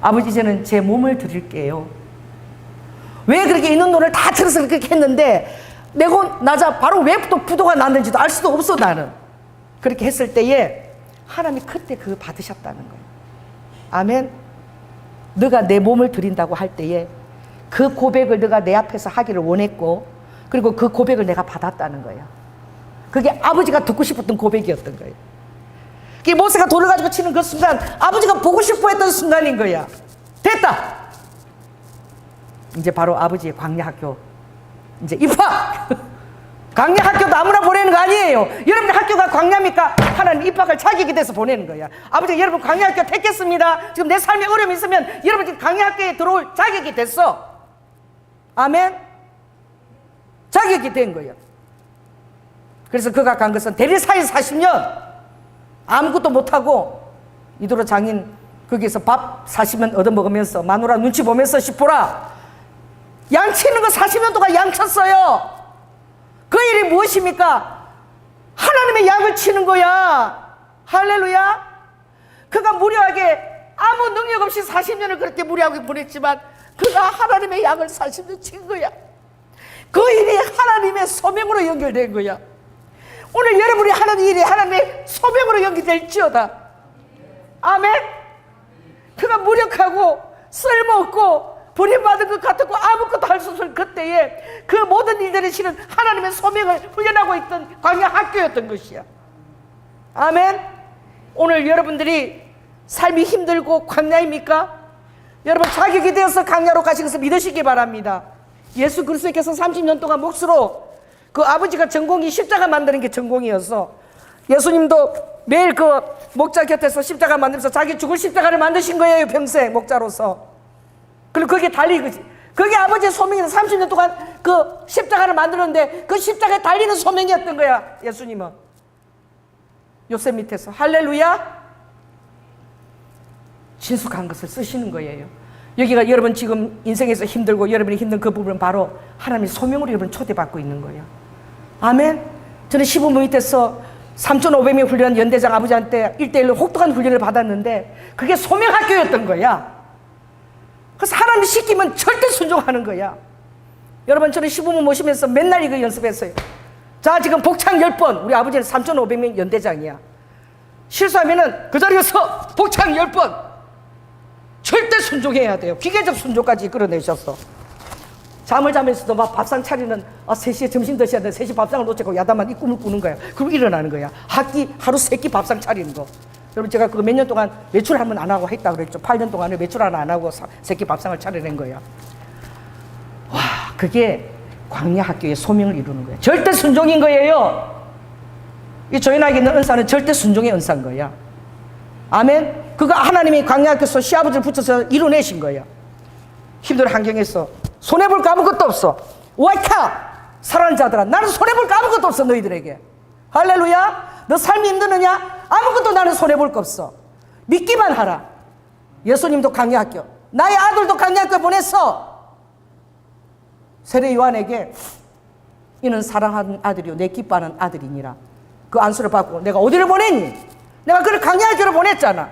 아버지, 이제는 제 몸을 드릴게요. 왜 그렇게 있는 돈을 다 틀어서 그렇게 했는데 내고 나자 바로 왜 또 부도가 났는지도 알 수도 없어. 나는 그렇게 했을 때에 하나님이 그때 그거 받으셨다는 거예요. 아멘. 너가 내 몸을 드린다고 할 때에 그 고백을 너가 내 앞에서 하기를 원했고, 그리고 그 고백을 내가 받았다는 거예요. 그게 아버지가 듣고 싶었던 고백이었던 거예요. 모세가 돌을 가지고 치는 그 순간 아버지가 보고 싶어 했던 순간인 거야. 됐다. 이제 바로 아버지의 광야학교 이제 입학. 광야학교도 아무나 보내는 거 아니에요. 여러분의 학교가 광야입니까? 하나님 입학을 자격이 돼서 보내는 거야. 아버지가 여러분 광야학교 택했습니다. 지금 내 삶에 어려움이 있으면 여러분 광야학교에 들어올 자격이 됐어. 아멘. 자격이 된 거예요. 그래서 그가 간 것은 대리사에 40년 아무것도 못하고 이도로 장인 거기서 밥 40년 얻어먹으면서 마누라 눈치 보면서 싶어라. 양 치는 거 40년 동안 양 쳤어요. 그 일이 무엇입니까? 하나님의 양을 치는 거야. 할렐루야. 그가 무료하게 아무 능력 없이 40년을 그렇게 무료하게 보냈지만 그가 하나님의 양을 40년 친 거야. 그 일이 하나님의 소명으로 연결된 거야. 오늘 여러분이 하는 일이 하나님의 소명으로 연결될지어다. 아멘. 그가 무력하고 쓸모없고 버림받은 것 같았고 아무것도 할 수 없을 그때에 그 모든 일들이 실은 하나님의 소명을 훈련하고 있던 광야 학교였던 것이야. 아멘. 오늘 여러분들이 삶이 힘들고 광야입니까? 여러분 자격이 되어서 광야로 가신 것을 믿으시기 바랍니다. 예수 그리스도께서 30년 동안 몫으로 그 아버지가 전공이 십자가 만드는 게 전공이어서 예수님도 매일 그 목자 곁에서 십자가 만들면서 자기 죽을 십자가를 만드신 거예요. 평생 목자로서. 그리고 그게 달리 거지. 그게 아버지의 소명이다. 30년 동안 그 십자가를 만들었는데 그 십자가에 달리는 소명이었던 거야. 예수님은 요셉 밑에서 할렐루야 친숙한 것을 쓰시는 거예요. 여기가 여러분 지금 인생에서 힘들고 여러분이 힘든 그 부분은 바로 하나님의 소명으로 여러분 초대받고 있는 거예요. 아멘. 저는 시부모 밑에서 3,500명 훈련 연대장 아버지한테 1대1로 혹독한 훈련을 받았는데 그게 소명학교였던 거야. 그래서 하나님 시키면 절대 순종하는 거야. 여러분 저는 시부모 모시면서 맨날 이거 연습했어요. 자 지금 복창 10번. 우리 아버지는 3,500명 연대장이야. 실수하면은 그 자리에서 복창 10번. 절대 순종해야 돼요. 기계적 순종까지 이끌어내셨어. 잠을 자면서도 막 밥상 차리는 3시에 점심 드셔야 돼. 3시 밥상을 놓치고 야단만 이 꿈을 꾸는 거야. 그리고 일어나는 거야. 하루 3끼 밥상 차리는 거. 여러분 제가 그거 몇 년 동안 외출 한 번 안 하고 했다 그랬죠. 8년 동안에 외출 하나 안 하고 3끼 밥상을 차려낸 거야. 와 그게 광야 학교의 소명을 이루는 거야. 절대 순종인 거예요. 이 조연하게 있는 은사는 절대 순종의 은사인 거야. 아멘. 그가 하나님이 광야 학교에서 시아버지를 붙여서 이루내신 거야. 힘든 환경에서 손해볼 거 아무것도 없어. 와이카 사랑하는 자들아 나는 손해볼 거 아무것도 없어. 너희들에게 할렐루야. 너 삶이 힘드느냐? 아무것도 나는 손해볼 거 없어. 믿기만 하라. 예수님도 광야학교, 나의 아들도 광야학교 보냈어. 세례 요한에게 이는 사랑하는 아들이요 내 기뻐하는 아들이니라. 그 안수를 받고 내가 어디를 보냈니? 내가 그를 광야학교로 보냈잖아.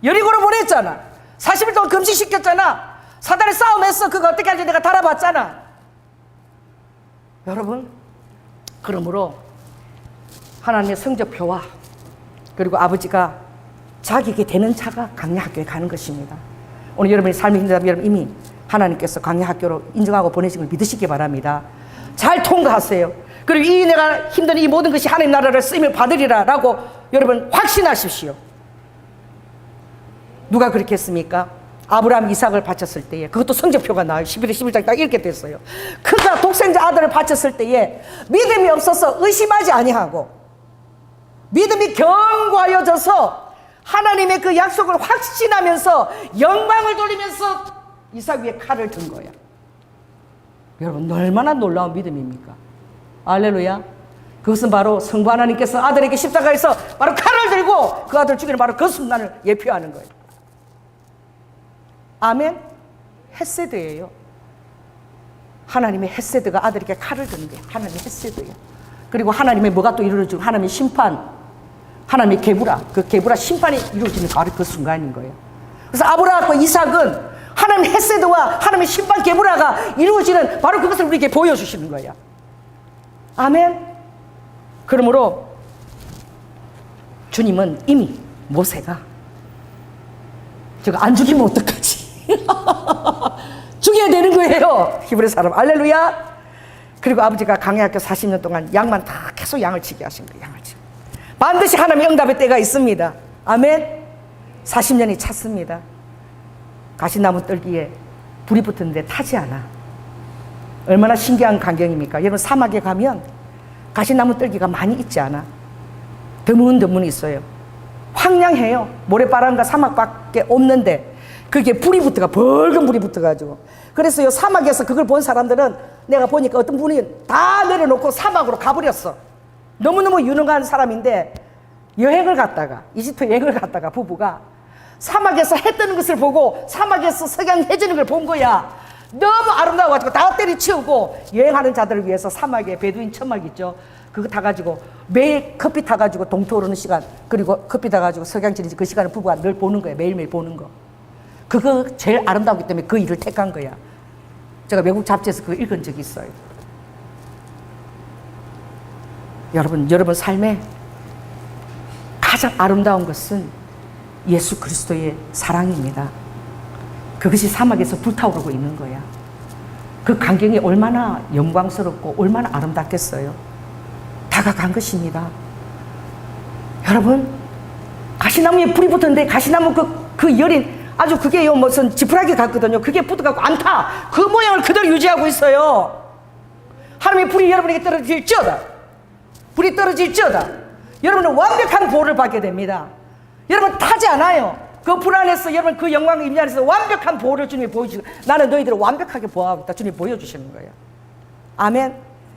여리고로 보냈잖아. 40일 동안 금식시켰잖아. 사단의 싸움했어. 그거 어떻게 할지 내가 달아봤잖아. 여러분 그러므로 하나님의 성적표와 그리고 아버지가 자기에게 되는 자가 광야학교에 가는 것입니다. 오늘 여러분의 삶이 힘들다면 여러분 이미 하나님께서 광야학교로 인정하고 보내신 걸 믿으시기 바랍니다. 잘 통과하세요. 그리고 이 내가 힘든 이 모든 것이 하나님 나라를 쓰임을 받으리라 라고 여러분 확신하십시오. 누가 그렇게 했습니까? 아브라함 이삭을 바쳤을 때에 그것도 성적표가 나와요. 11회 11장 딱 이렇게 됐어요. 그가 독생자 아들을 바쳤을 때에 믿음이 없어서 의심하지 아니하고 믿음이 견고하여져서 하나님의 그 약속을 확신하면서 영광을 돌리면서 이삭 위에 칼을 든 거야. 여러분 얼마나 놀라운 믿음입니까? 할렐루야. 그것은 바로 성부 하나님께서 아들에게 십자가에서 바로 칼을 들고 그 아들 죽이는 바로 그 순간을 예표하는 거예요. 아멘. 헤세드예요. 하나님의 헤세드가 아들에게 칼을 드는 거예요. 하나님의 헤세드예요. 그리고 하나님의 뭐가 또 이루어지고 하나님의 심판, 하나님의 게부라, 그 게부라 심판이 이루어지는 바로 그 순간인 거예요. 그래서 아브라함과 이삭은 하나님의 헤세드와 하나님의 심판 게부라가 이루어지는 바로 그것을 우리에게 보여주시는 거예요. 아멘. 그러므로 주님은 이미 모세가 저거 안 죽이면 어떡하지? 죽여야 되는 거예요. 히브리 사람. 할렐루야. 그리고 아버지가 광야학교 40년 동안 양만 다 계속 양을 치게 하신 거예요. 양을 치게. 반드시 하나님의 응답의 때가 있습니다. 아멘. 40년이 찼습니다. 가시나무 뜰기에 불이 붙었는데 타지 않아. 얼마나 신기한 광경입니까? 여러분, 사막에 가면 가시나무 뜰기가 많이 있지 않아. 드문드문 있어요. 황량해요. 모래바람과 사막밖에 없는데 그게 불이 붙어가, 벌건 불이 붙어가지고. 그래서 요 사막에서 그걸 본 사람들은, 내가 보니까 어떤 분이 다 내려놓고 사막으로 가버렸어. 너무너무 유능한 사람인데, 여행을 갔다가, 이집트 여행을 갔다가 부부가 사막에서 해 뜨는 것을 보고 사막에서 석양이 해지는 걸 본 거야. 너무 아름다워가지고 다 때려치우고, 여행하는 자들을 위해서 사막에 베두인 천막 있죠, 그거 타가지고 매일 커피 타가지고 동토 오르는 시간, 그리고 커피 타가지고 석양 지는 그 시간을 부부가 늘 보는 거야. 매일매일 보는 거. 그거 제일 아름다웠기 때문에 그 일을 택한 거야. 제가 외국 잡지에서 그거 읽은 적이 있어요. 여러분 삶에 가장 아름다운 것은 예수 그리스도의 사랑입니다. 그것이 사막에서 불타오르고 있는 거야. 그 광경이 얼마나 영광스럽고 얼마나 아름답겠어요. 다가간 것입니다. 여러분, 가시나무에 불이 붙었는데 가시나무 그 열이 아주, 그게요 무슨 지푸라기 같거든요. 그게 붙어갖고 안 타. 그 모양을 그대로 유지하고 있어요. 하나님의 불이 여러분에게 떨어질지어다. 불이 떨어질지어다. 여러분은 완벽한 보호를 받게 됩니다. 여러분, 타지 않아요. 그 불 안에서 여러분, 그 영광의 임재 안에서 완벽한 보호를 주님이 보여주시고, 나는 너희들을 완벽하게 보호하고 있다. 주님이 보여주시는 거예요. 아멘.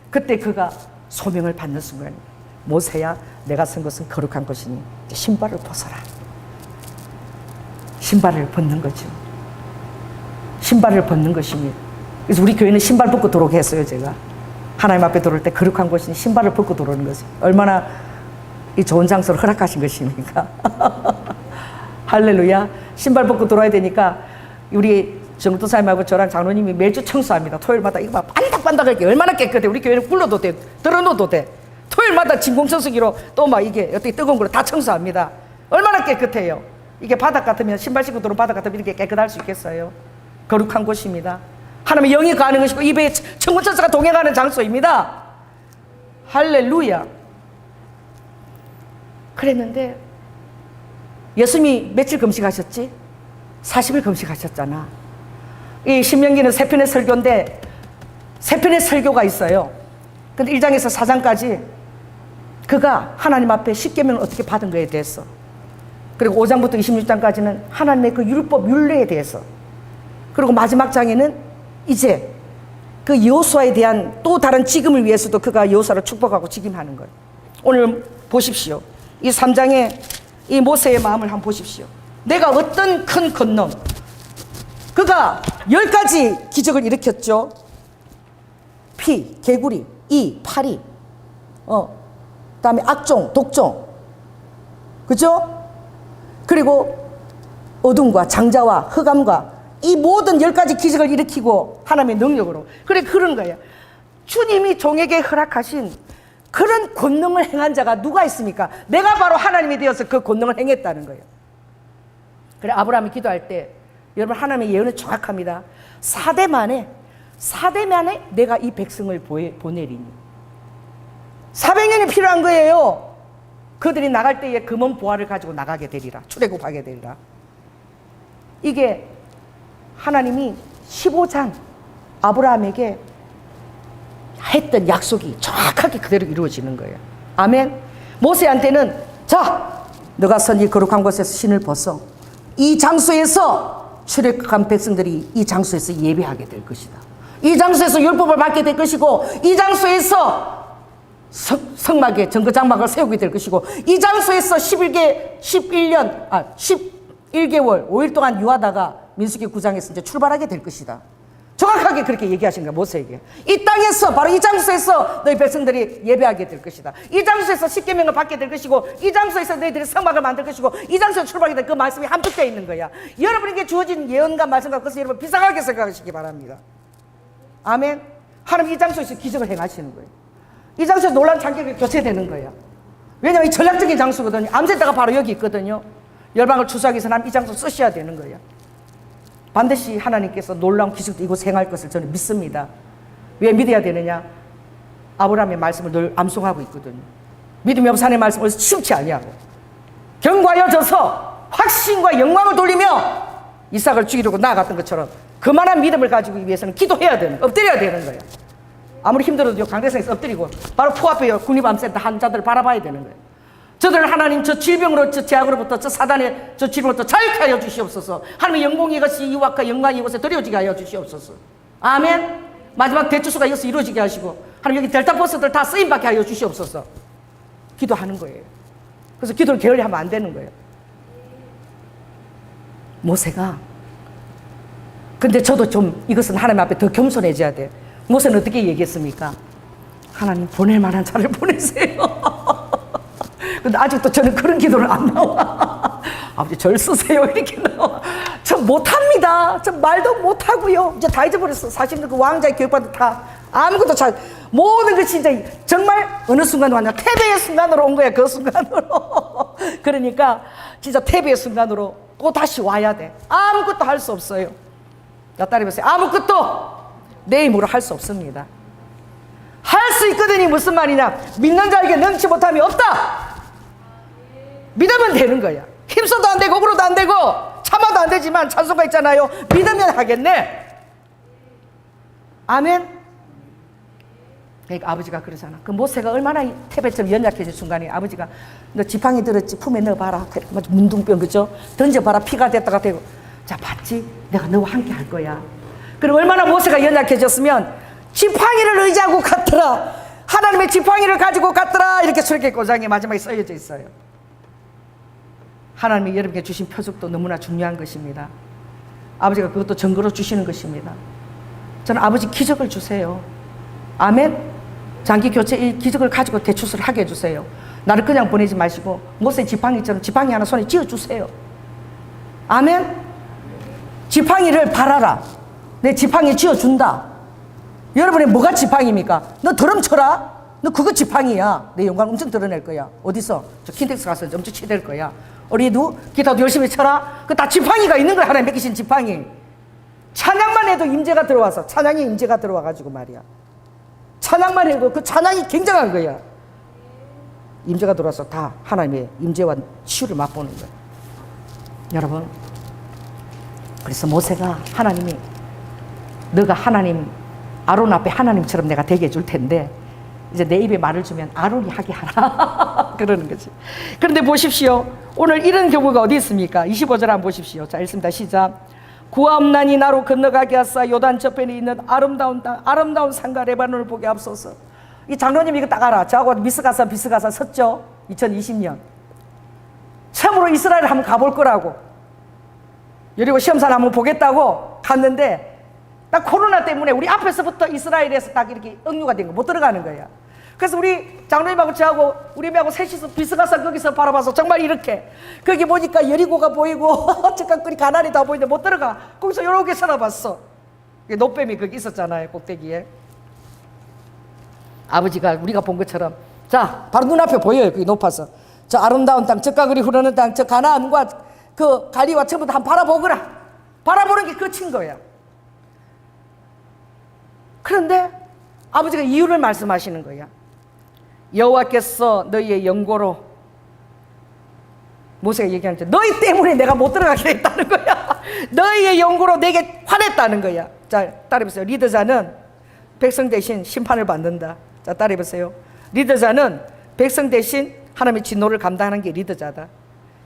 그때 그가 소명을 받는 순간, 모세야, 내가 쓴 것은 거룩한 것이니 신발을 벗어라. 신발을 벗는 거죠. 신발을 벗는 것입니다. 그래서 우리 교회는 신발 벗고 들어오게 했어요. 제가 하나님 앞에 들어올 때 거룩한 것이니 신발을 벗고 들어오는 것이 얼마나 이 좋은 장소를 허락하신 것입니까? 할렐루야. 신발 벗고 들어와야 되니까 우리 정도사님하고 저랑 장로님이 매주 청소합니다. 토요일마다 이거 막 반짝반짝하게 얼마나 깨끗해. 우리 교회는 굴러도 돼, 들어놓도 돼. 토요일마다 진공청소기로 또 막 이게 어떻게 뜨거운 걸로 다 청소합니다. 얼마나 깨끗해요. 이게 바닥 같으면, 신발 신고 들어온 바닥 같으면 이렇게 깨끗할 수 있겠어요? 거룩한 곳입니다. 하나님의 영이 가는 것이고 입에 천군천사가 동행하는 장소입니다. 할렐루야. 그랬는데 예수님이 며칠 금식하셨지? 40일 금식하셨잖아. 이 신명기는 3편의 설교인데 3편의 설교가 있어요. 근데 1장에서 4장까지 그가 하나님 앞에 십계명을 어떻게 받은 거에 대해서, 그리고 5장부터 26장까지는 하나님의 그 율법, 율례에 대해서, 그리고 마지막 장에는 이제 그 여호수아에 대한 또 다른 직임을 위해서도 그가 여호수아를 축복하고 직임하는 거예요. 오늘 보십시오. 이 3장에 이 모세의 마음을 한번 보십시오. 내가 어떤 큰 건능, 그가 10가지 기적을 일으켰죠. 피, 개구리, 이, 파리, 그다음에 악종, 독종, 그죠? 그리고 어둠과 장자와 흑암과 이 모든 10가지 기적을 일으키고 하나님의 능력으로. 그래, 그런 거예요. 주님이 종에게 허락하신 그런 권능을 행한 자가 누가 있습니까? 내가 바로 하나님이 되어서 그 권능을 행했다는 거예요. 그래, 아브라함이 기도할 때, 여러분, 하나님의 예언은 정확합니다. 4대 만에 내가 이 백성을 보내리니. 400년이 필요한 거예요. 그들이 나갈 때에 금은 보화를 가지고 나가게 되리라. 출애굽하게 되리라. 이게 하나님이 15장 아브라함에게 했던 약속이 정확하게 그대로 이루어지는 거예요. 아멘. 모세한테는, 자, 너가 선 이 거룩한 곳에서 신을 벗어 이 장소에서 출애굽한 백성들이 이 장소에서 예배하게 될 것이다. 이 장소에서 율법을 받게 될 것이고, 이 장소에서 성막에 정거장막을 세우게 될 것이고, 이 장소에서 11개월 5일 동안 유하다가 민수기 9장에서 이제 출발하게 될 것이다. 정확하게 그렇게 얘기하신 거야, 모세에게. 이 땅에서, 바로 이 장소에서 너희 백성들이 예배하게 될 것이다. 이 장소에서 십계명을 받게 될 것이고, 이 장소에서 너희들이 성막을 만들 것이고, 이 장소에서 출발하게 될 그 말씀이 함축되어 있는 거야. 여러분에게 주어진 예언과 말씀과 그것을 여러분 비상하게 생각하시기 바랍니다. 아멘. 하나님 이 장소에서 기적을 행하시는 거예요. 이 장소에서 놀라운 장격이 교체되는 거예요. 왜냐하면 이 전략적인 장소거든요. 암세대가 바로 여기 있거든요. 열방을 추수하기 위해서 이 장소 쓰셔야 되는 거예요. 반드시 하나님께서 놀라운 기적도 이곳 행할 것을 저는 믿습니다. 왜 믿어야 되느냐? 아브라함의 말씀을 늘 암송하고 있거든요. 믿음이 없어 하나님의 말씀을 쉽지 아니하고 견고하여져서 확신과 영광을 돌리며 이삭을 죽이려고 나아갔던 것처럼 그만한 믿음을 가지고 위해서는 기도해야 되는 거예요. 엎드려야 되는 거예요. 아무리 힘들어도 강대상에서 엎드리고 바로 포앞에 국립암센터 환자들을 바라봐야 되는 거예요. 저들 하나님 저 질병으로 저 재앙으로부터 저 사단의 저 질병으로부터 자유케 하여 주시옵소서. 하나님의 영광이 이것이 이와과 영광이 이곳에 드려지게 하여 주시옵소서. 아멘. 마지막 대추수가 이것을 이루어지게 하시고 하나님 여기 델타 버스들 다 쓰임받게 하여 주시옵소서. 기도하는 거예요. 그래서 기도를 게을리하면 안 되는 거예요. 모세가 근데 저도 좀 이것은 하나님 앞에 더 겸손해져야 돼요. 모세는 어떻게 얘기했습니까? 하나님 보낼 만한 자를 보내세요. 근데 아직도 저는 그런 기도를 안 나와. 아버지 절 쓰세요 이렇게 나와. 저 못합니다. 저 말도 못하고요. 이제 다 잊어버렸어. 40년 그 왕자의 교육받은 다 아무것도 잘 모든 것이 이제 정말 어느 순간 왔냐 패배의 순간으로 온 거야. 그 순간으로. 그러니까 진짜 패배의 순간으로 또 다시 와야 돼. 아무것도 할 수 없어요. 나 따라해보세요. 아무것도 내 힘으로 할 수 없습니다. 할 수 있거든요. 무슨 말이냐? 믿는 자에게 능치 못함이 없다. 믿으면 되는 거야. 힘써도 안 되고 억울로도 안 되고 참아도 안 되지만 찬송가 있잖아요. 믿으면 하겠네. 아멘. 그러니까 아버지가 그러잖아. 그 모세가 얼마나 태배처럼 연약해진 순간에 아버지가 너 지팡이 들었지 품에 넣어봐라. 문둥병 그죠? 던져봐라. 피가 됐다가 되고 자 봤지? 내가 너와 함께 할 거야. 그리고 얼마나 모세가 연약해졌으면 지팡이를 의지하고 갔더라. 하나님의 지팡이를 가지고 갔더라. 이렇게 출애굽기장에 마지막에 써져 있어요. 하나님이 여러분께 주신 표적도 너무나 중요한 것입니다. 아버지가 그것도 증거로 주시는 것입니다. 저는 아버지 기적을 주세요. 아멘. 장기 교체 기적을 가지고 대추수를 하게 해주세요. 나를 그냥 보내지 마시고 모세 지팡이처럼 지팡이 하나 손에 쥐어주세요. 아멘. 지팡이를 바라라. 내 지팡이 쥐어준다. 여러분의 뭐가 지팡이입니까? 너 드럼 쳐라. 너 그거 지팡이야. 내 영광 엄청 드러낼 거야. 어디서? 저 킨텍스 가서 엄청 치댈 거야. 우리도 기타도 열심히 쳐라. 그 다 지팡이가 있는 거야. 하나님 맡기신 지팡이. 찬양만 해도 임재가 들어와서 찬양의 임재가 들어와가지고 말이야. 찬양만 해도 그 찬양이 굉장한 거야. 임재가 들어와서 다 하나님의 임재와 치유를 맛보는 거야. 여러분, 그래서 모세가 하나님이 너가 하나님 아론 앞에 하나님처럼 내가 되게 해줄 텐데 이제 내 입에 말을 주면 아론이 하게 하라. 그러는 거지. 그런데 보십시오. 오늘 이런 경우가 어디 있습니까? 25절 한번 보십시오. 자, 읽습니다. 시작. 구하옵나니 나로 건너가게 하사 요단 저편에 있는 아름다운 땅, 아름다운 산과 레바논을 보게 앞서서. 이 장로님 이거 딱 알아. 저하고 비스가사 섰죠? 2020년. 처음으로 이스라엘 한번 가볼 거라고. 여리고 시험산 한번 보겠다고 갔는데 딱 코로나 때문에 우리 앞에서부터 이스라엘에서 딱 이렇게 억류가 된 거 못 들어가는 거야. 그래서 우리 장로님하고 저하고 우리 애하고 셋이서 비스가사 거기서 바라봐서 정말 이렇게 거기 보니까 여리고가 보이고 저까지 가나안이 다 보이는데 못 들어가. 거기서 이렇게 쳐다봤어. 노뱀이 거기 있었잖아요. 꼭대기에. 아버지가 우리가 본 것처럼 자 바로 눈앞에 보여요. 거기 높아서 저 아름다운 땅, 저 가글이 흐르는 땅, 저 가나안과 그 갈리와 전부 다 한번 바라보거라. 바라보는 게 끝인 거야. 그런데 아버지가 이유를 말씀하시는 거야. 여호와께서 너희의 영고로 모세가 얘기하는데 너희 때문에 내가 못 들어가게 했다는 거야. 너희의 영고로 내게 화냈다는 거야. 자, 따라해보세요. 리더자는 백성 대신 심판을 받는다. 자, 따라해보세요. 리더자는 백성 대신 하나님의 진노를 감당하는 게 리더자다.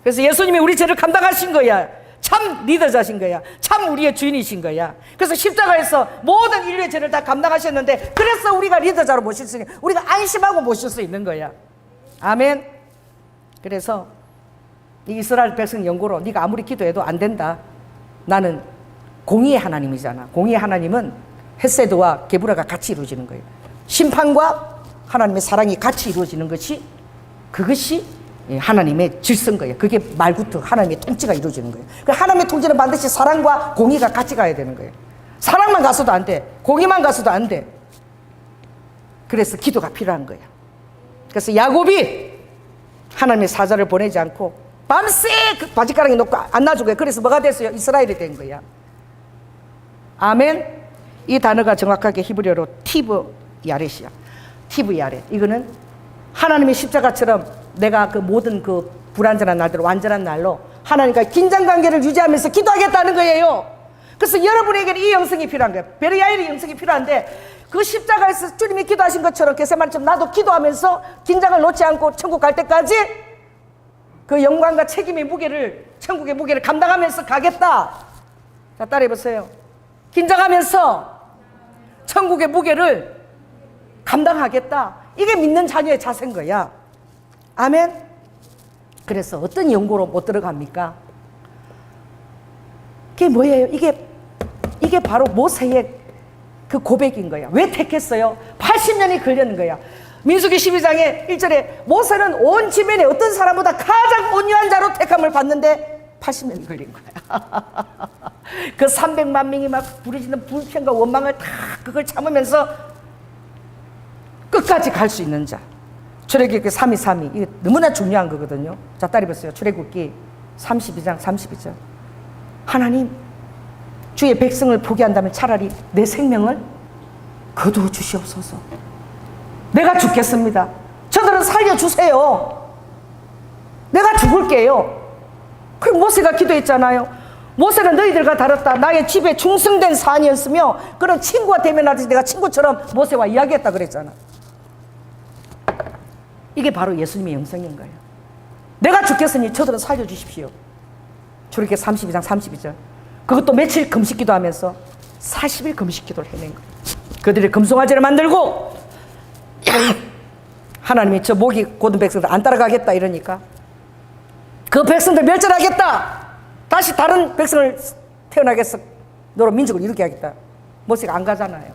그래서 예수님이 우리 죄를 감당하신 거야. 참 리더자신 거야. 참 우리의 주인이신 거야. 그래서 십자가에서 모든 인류의 죄를 다 감당하셨는데 그래서 우리가 리더자로 모실 수 있는, 우리가 안심하고 모실 수 있는 거야. 아멘. 그래서 이스라엘 백성 영고로 네가 아무리 기도해도 안 된다. 나는 공의의 하나님이잖아. 공의의 하나님은 헤세드와 게부라가 같이 이루어지는 거예요. 심판과 하나님의 사랑이 같이 이루어지는 것이 그것이 하나님의 질서인 거예요. 그게 말구트 하나님의 통치가 이루어지는 거예요. 하나님의 통치는 반드시 사랑과 공의가 같이 가야 되는 거예요. 사랑만 가서도 안 돼. 공의만 가서도 안 돼. 그래서 기도가 필요한 거예요. 그래서 야곱이 하나님의 사자를 보내지 않고 밤새 그 바지가랑이 놓고 안 놔주고요. 그래서 뭐가 됐어요? 이스라엘이 된 거야. 아멘. 이 단어가 정확하게 히브리어로 티브 야렛이야. 티브 야렛. 이거는 하나님의 십자가처럼 내가 그 모든 그 불완전한 날들을 완전한 날로 하나님과 긴장관계를 유지하면서 기도하겠다는 거예요. 그래서 여러분에게는 이 영성이 필요한 거예요. 베리아일의 영성이 필요한데, 그 십자가에서 주님이 기도하신 것처럼 게세마니처럼 나도 기도하면서 긴장을 놓지 않고 천국 갈 때까지 그 영광과 책임의 무게를, 천국의 무게를 감당하면서 가겠다. 자, 따라해보세요. 긴장하면서 천국의 무게를 감당하겠다. 이게 믿는 자녀의 자세인 거야. 아멘. 그래서 어떤 연고로 못 들어갑니까? 그게 뭐예요? 이게 바로 모세의 그 고백인 거야. 왜 택했어요? 80년이 걸리는 거야. 민수기 12장에 1절에 모세는 온 지면에 어떤 사람보다 가장 온유한 자로 택함을 받는데 80년이 걸린 거야. 그 300만 명이 막 부르짖는 불평과 원망을 다 그걸 참으면서 끝까지 갈 수 있는 자. 출애굽기 3:2 이게 너무나 중요한 거거든요. 자, 따라해보세요. 출애굽기 32장 32절. 하나님, 주의 백성을 포기한다면 차라리 내 생명을 거두어 주시옵소서. 내가 죽겠습니다. 저들은 살려주세요. 내가 죽을게요. 그럼 모세가 기도했잖아요. 모세는 너희들과 다르다. 나의 집에 충성된 사안이었으며 그런 친구와 대면하듯이 내가 친구처럼 모세와 이야기했다 그랬잖아. 이게 바로 예수님의 영성인 거예요. 내가 죽겠으니 저들은 살려주십시오. 출애굽기 32장 32절. 그것도 며칠 금식기도 하면서 40일 금식기도를 해낸 거예요. 그들이 금송아지를 만들고 하나님이 저 목이 곧은 백성들 안 따라가겠다 이러니까 그 백성들 멸절하겠다. 다시 다른 백성을 태어나겠어. 너로 민족을 이루게 하겠다. 모세가 안 가잖아요.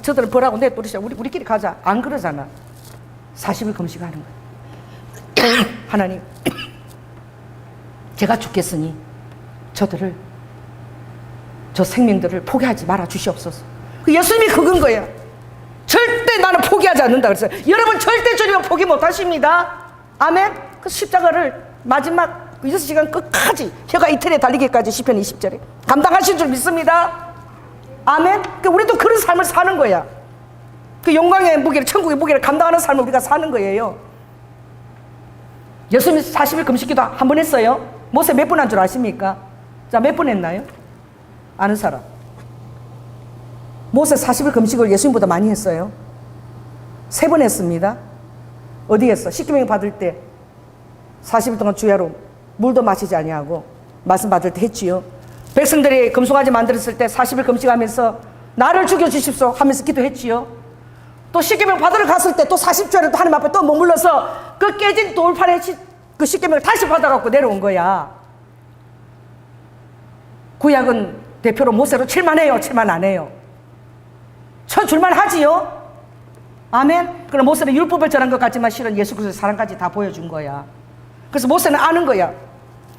저들은 벌하고 내버리자. 우리끼리 가자. 안 그러잖아. 40일 금식하는 거예요. 하나님, 제가 죽겠으니 저들을, 저 생명들을 포기하지 말아 주시옵소서. 예수님이 그건 거예요. 절대 나는 포기하지 않는다 그랬어요. 여러분 절대 주님은 포기 못 하십니다. 아멘. 그 십자가를 마지막 6시간 끝까지 혀가 이틀에 달리기까지 시편 20절에 감당하신 줄 믿습니다. 아멘. 그러니까 우리도 그런 삶을 사는 거야. 그 영광의 무게를, 천국의 무게를 감당하는 삶을 우리가 사는 거예요. 예수님 40일 금식기도 한 번 했어요. 모세 몇 번 한 줄 아십니까? 자, 몇 번 했나요? 아는 사람. 모세 40일 금식을 예수님보다 많이 했어요. 3번 했습니다. 어디 했어? 십계명 받을 때 40일 동안 주야로 물도 마시지 아니하고 말씀 받을 때 했지요. 백성들이 금송아지 만들었을 때 40일 금식하면서 나를 죽여주십시오 하면서 기도했지요. 또 십계명 받으러 갔을 때 또 40주야로 또 하나님 앞에 또 머물러서 그 깨진 돌판에 그 십계명을 다시 받아갖고 내려온 거야. 구약은 대표로 모세로 칠만해요? 칠만 안 해요? 쳐줄만 하지요? 아멘? 그럼 모세는 율법을 전한 것 같지만 실은 예수 그리스도의 사랑까지 다 보여준 거야. 그래서 모세는 아는 거야.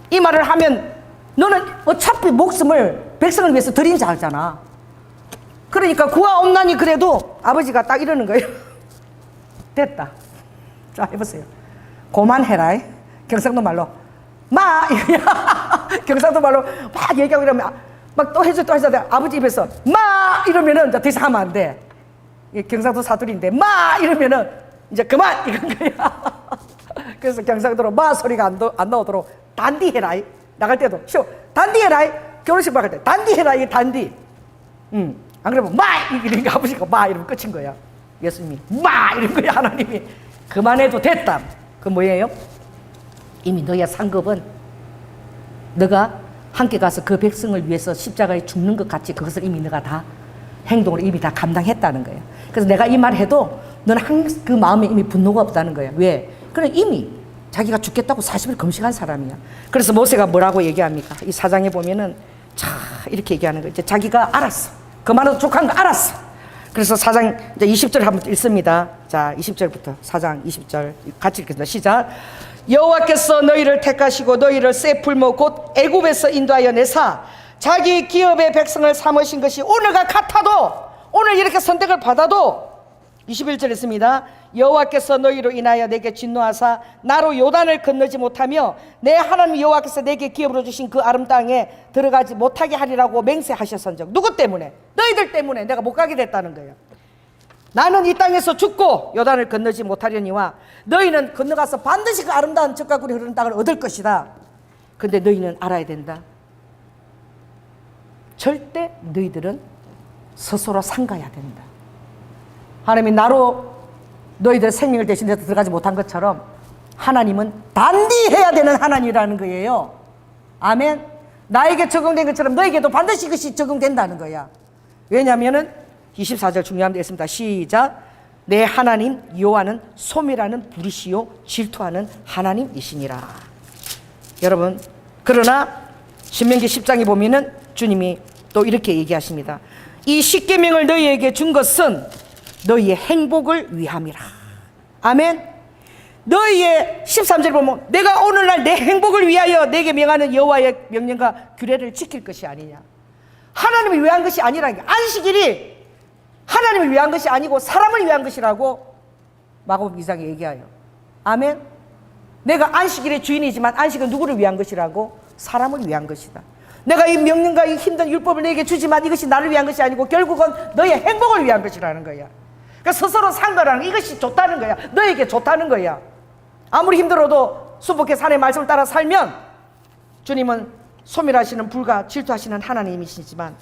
이 말을 하면 너는 어차피 목숨을 백성을 위해서 드린 자잖아. 그러니까 구하 없나니 그래도 아버지가 딱 이러는 거예요. 됐다. 자, 해보세요. 고만해라. 경상도 말로 마 경상도 말로 막 얘기하고 이러면 막 또 해줘 또 해줘. 아버지 입에서 마 이러면은 더 이상 하면 안 돼. 경상도 사투리인데 마 이러면은 이제 그만 이건 거야. 그래서 경상도로 마 소리가 안 나오도록 단디해라. 나갈 때도 쇼 단디해라. 결혼식 나갈 때 단디해라. 이게 단디. 안 그러면 마 이러니까 아버지가 마 이러면 끝인 거야. 예수님이 마 이런 거야. 하나님이 그만해도 됐다. 그 뭐예요? 이미 너의 상급은 너가 함께 가서 그 백성을 위해서 십자가에 죽는 것 같이 그것을 이미 너가 다 행동으로 이미 다 감당했다는 거예요. 그래서 내가 이 말 해도 너는 항상 그 마음에 이미 분노가 없다는 거야. 왜? 그래 이미 자기가 죽겠다고 40일 금식한 사람이야. 그래서 모세가 뭐라고 얘기합니까? 이 사장에 보면은 자 이렇게 얘기하는 거예요. 이제 자기가 알았어. 그만해도 족한 거 알았어. 그래서 사장 이제 20절 한번 읽습니다. 자 20절부터 사장 20절 같이 읽겠습니다. 시작. 여호와께서 너희를 택하시고 너희를 새 풀모 곧 애굽에서 인도하여 내사 자기 기업의 백성을 삼으신 것이 오늘과 같아도 오늘 이렇게 선택을 받아도 21절 있습니다. 여호와께서 너희로 인하여 내게 진노하사 나로 요단을 건너지 못하며 내 하나님 여호와께서 내게 기업으로 주신 그 아름 땅에 들어가지 못하게 하리라고 맹세하셨은즉 누구 때문에? 너희들 때문에 내가 못 가게 됐다는 거예요. 나는 이 땅에서 죽고 요단을 건너지 못하려니와 너희는 건너가서 반드시 그 아름다운 젖과 꿀이 흐르는 땅을 얻을 것이다. 근데 너희는 알아야 된다. 절대 너희들은 스스로 상가야 된다. 하나님이 나로 너희들의 생명을 대신해서 들어가지 못한 것처럼 하나님은 단디해야 되는 하나님이라는 거예요. 아멘. 나에게 적용된 것처럼 너에게도 반드시 이것이 적용된다는 거야. 왜냐하면은 24절 중요한 데 있습니다. 시작. 내 하나님 여호와는 소멸하는 불이시요 질투하는 하나님이시니라. 여러분, 그러나 신명기 10장에 보면은 주님이 또 이렇게 얘기하십니다. 이 십계명을 너희에게 준 것은 너희의 행복을 위함이라. 아멘. 너희의 13절 보면 내가 오늘날 내 행복을 위하여 내게 명하는 여호와의 명령과 규례를 지킬 것이 아니냐. 하나님을 위한 것이 아니라는 게, 안식일이 하나님을 위한 것이 아니고 사람을 위한 것이라고 마가복음 2장에 얘기해요. 아멘. 내가 안식일의 주인이지만 안식은 누구를 위한 것이라고? 사람을 위한 것이다. 내가 이 명령과 이 힘든 율법을 너에게 주지만 이것이 나를 위한 것이 아니고 결국은 너의 행복을 위한 것이라는 거야. 그러니까 스스로 산 거라는 이것이 좋다는 거야. 너에게 좋다는 거야. 아무리 힘들어도 수복해 산의 말씀을 따라 살면 주님은 소멸하시는 불과 질투하시는 하나님이시지만,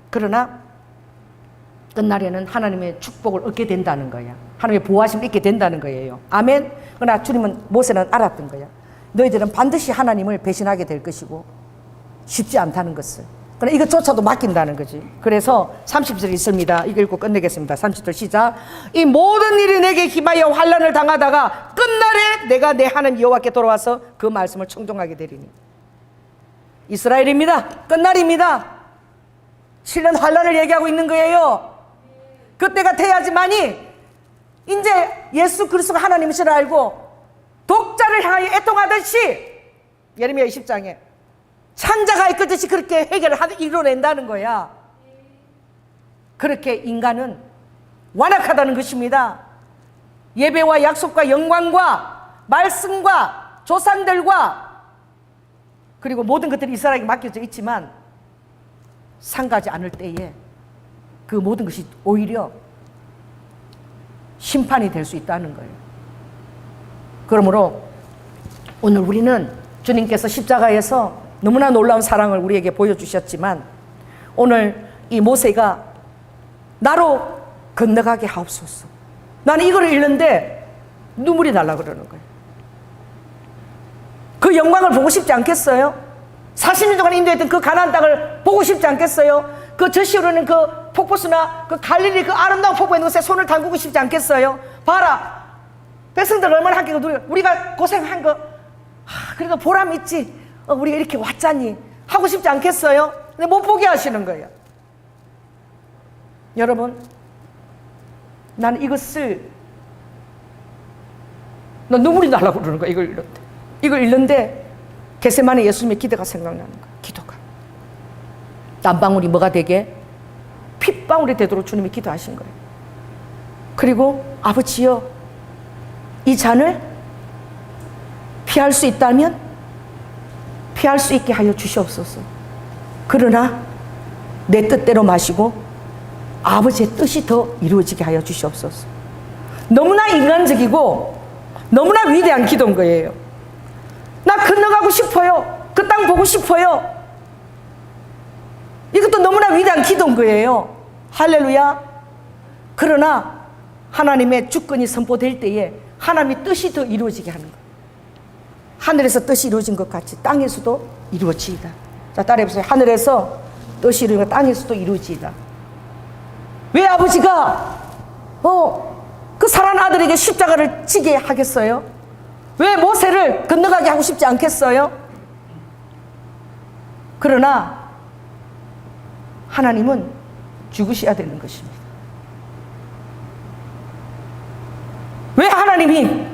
그러나 끝날에는 하나님의 축복을 얻게 된다는 거야. 하나님의 보호하심을 얻게 된다는 거예요. 아멘. 그러나 주님은, 모세는 알았던 거야. 너희들은 반드시 하나님을 배신하게 될 것이고 쉽지 않다는 것을. 그러나 이것조차도 맡긴다는 거지. 그래서 30절 있습니다. 이거 읽고 끝내겠습니다. 30절 시작. 이 모든 일이 내게 힘하여 환난을 당하다가 끝날에 내가 내 하나님 여호와께 돌아와서 그 말씀을 청종하게 되리니. 이스라엘입니다. 끝날입니다. 7년 환난을 얘기하고 있는 거예요. 그때가 돼야지만이 이제 예수 그리스도가 하나님이시를 알고 독자를 향하여 애통하듯이, 예레미야 20장에 창자가 이끌듯이 그렇게 해결을 이뤄낸다는 거야. 그렇게 인간은 완악하다는 것입니다. 예배와 약속과 영광과 말씀과 조상들과 그리고 모든 것들이 이스라엘에게 맡겨져 있지만 상가지 않을 때에 그 모든 것이 오히려 심판이 될 수 있다는 거예요. 그러므로 오늘 우리는 주님께서 십자가에서 너무나 놀라운 사랑을 우리에게 보여주셨지만 오늘 이 모세가 나로 건너가게 하옵소서. 나는 이거를 읽는데 눈물이 날라 그러는 거예요. 그 영광을 보고 싶지 않겠어요? 40년 동안 인도했던 그 가나안 땅을 보고 싶지 않겠어요? 그 저시 흐르는 그 폭포수나 그 갈릴리 그 아름다운 폭포에 누워서 손을 담그고 싶지 않겠어요? 봐라, 백성들 얼마나 함께 우리가 고생한 거, 그러니까 보람 있지. 우리가 이렇게 왔자니 하고 싶지 않겠어요? 근데 못 보게 하시는 거예요. 여러분, 나는 이것을, 나 눈물이 나려고 그러는 거야. 이걸 읽는데 겟세마네 예수님의 기도가 생각나는 거야. 기도가 땀방울이 뭐가 되게 핏방울이 되도록 주님이 기도하신 거예요. 그리고 아버지여, 이 잔을 피할 수 있다면 피할 수 있게 하여 주시옵소서. 그러나 내 뜻대로 마시고 아버지의 뜻이 더 이루어지게 하여 주시옵소서. 너무나 인간적이고 너무나 위대한 기도인 거예요. 나 건너가고 싶어요. 그 땅 보고 싶어요. 이것도 너무나 위대한 기도인 거예요. 할렐루야. 그러나 하나님의 주권이 선포될 때에 하나님의 뜻이 더 이루어지게 하는 거예요. 하늘에서 뜻이 이루어진 것 같이 땅에서도 이루어지이다. 자, 따라해보세요. 하늘에서 뜻이 이루어진 것, 땅에서도 이루어지이다. 왜 아버지가 그 사랑하는 아들에게 십자가를 지게 하겠어요? 왜 모세를 건너가게 하고 싶지 않겠어요? 그러나 하나님은 죽으셔야 되는 것입니다. 왜 하나님이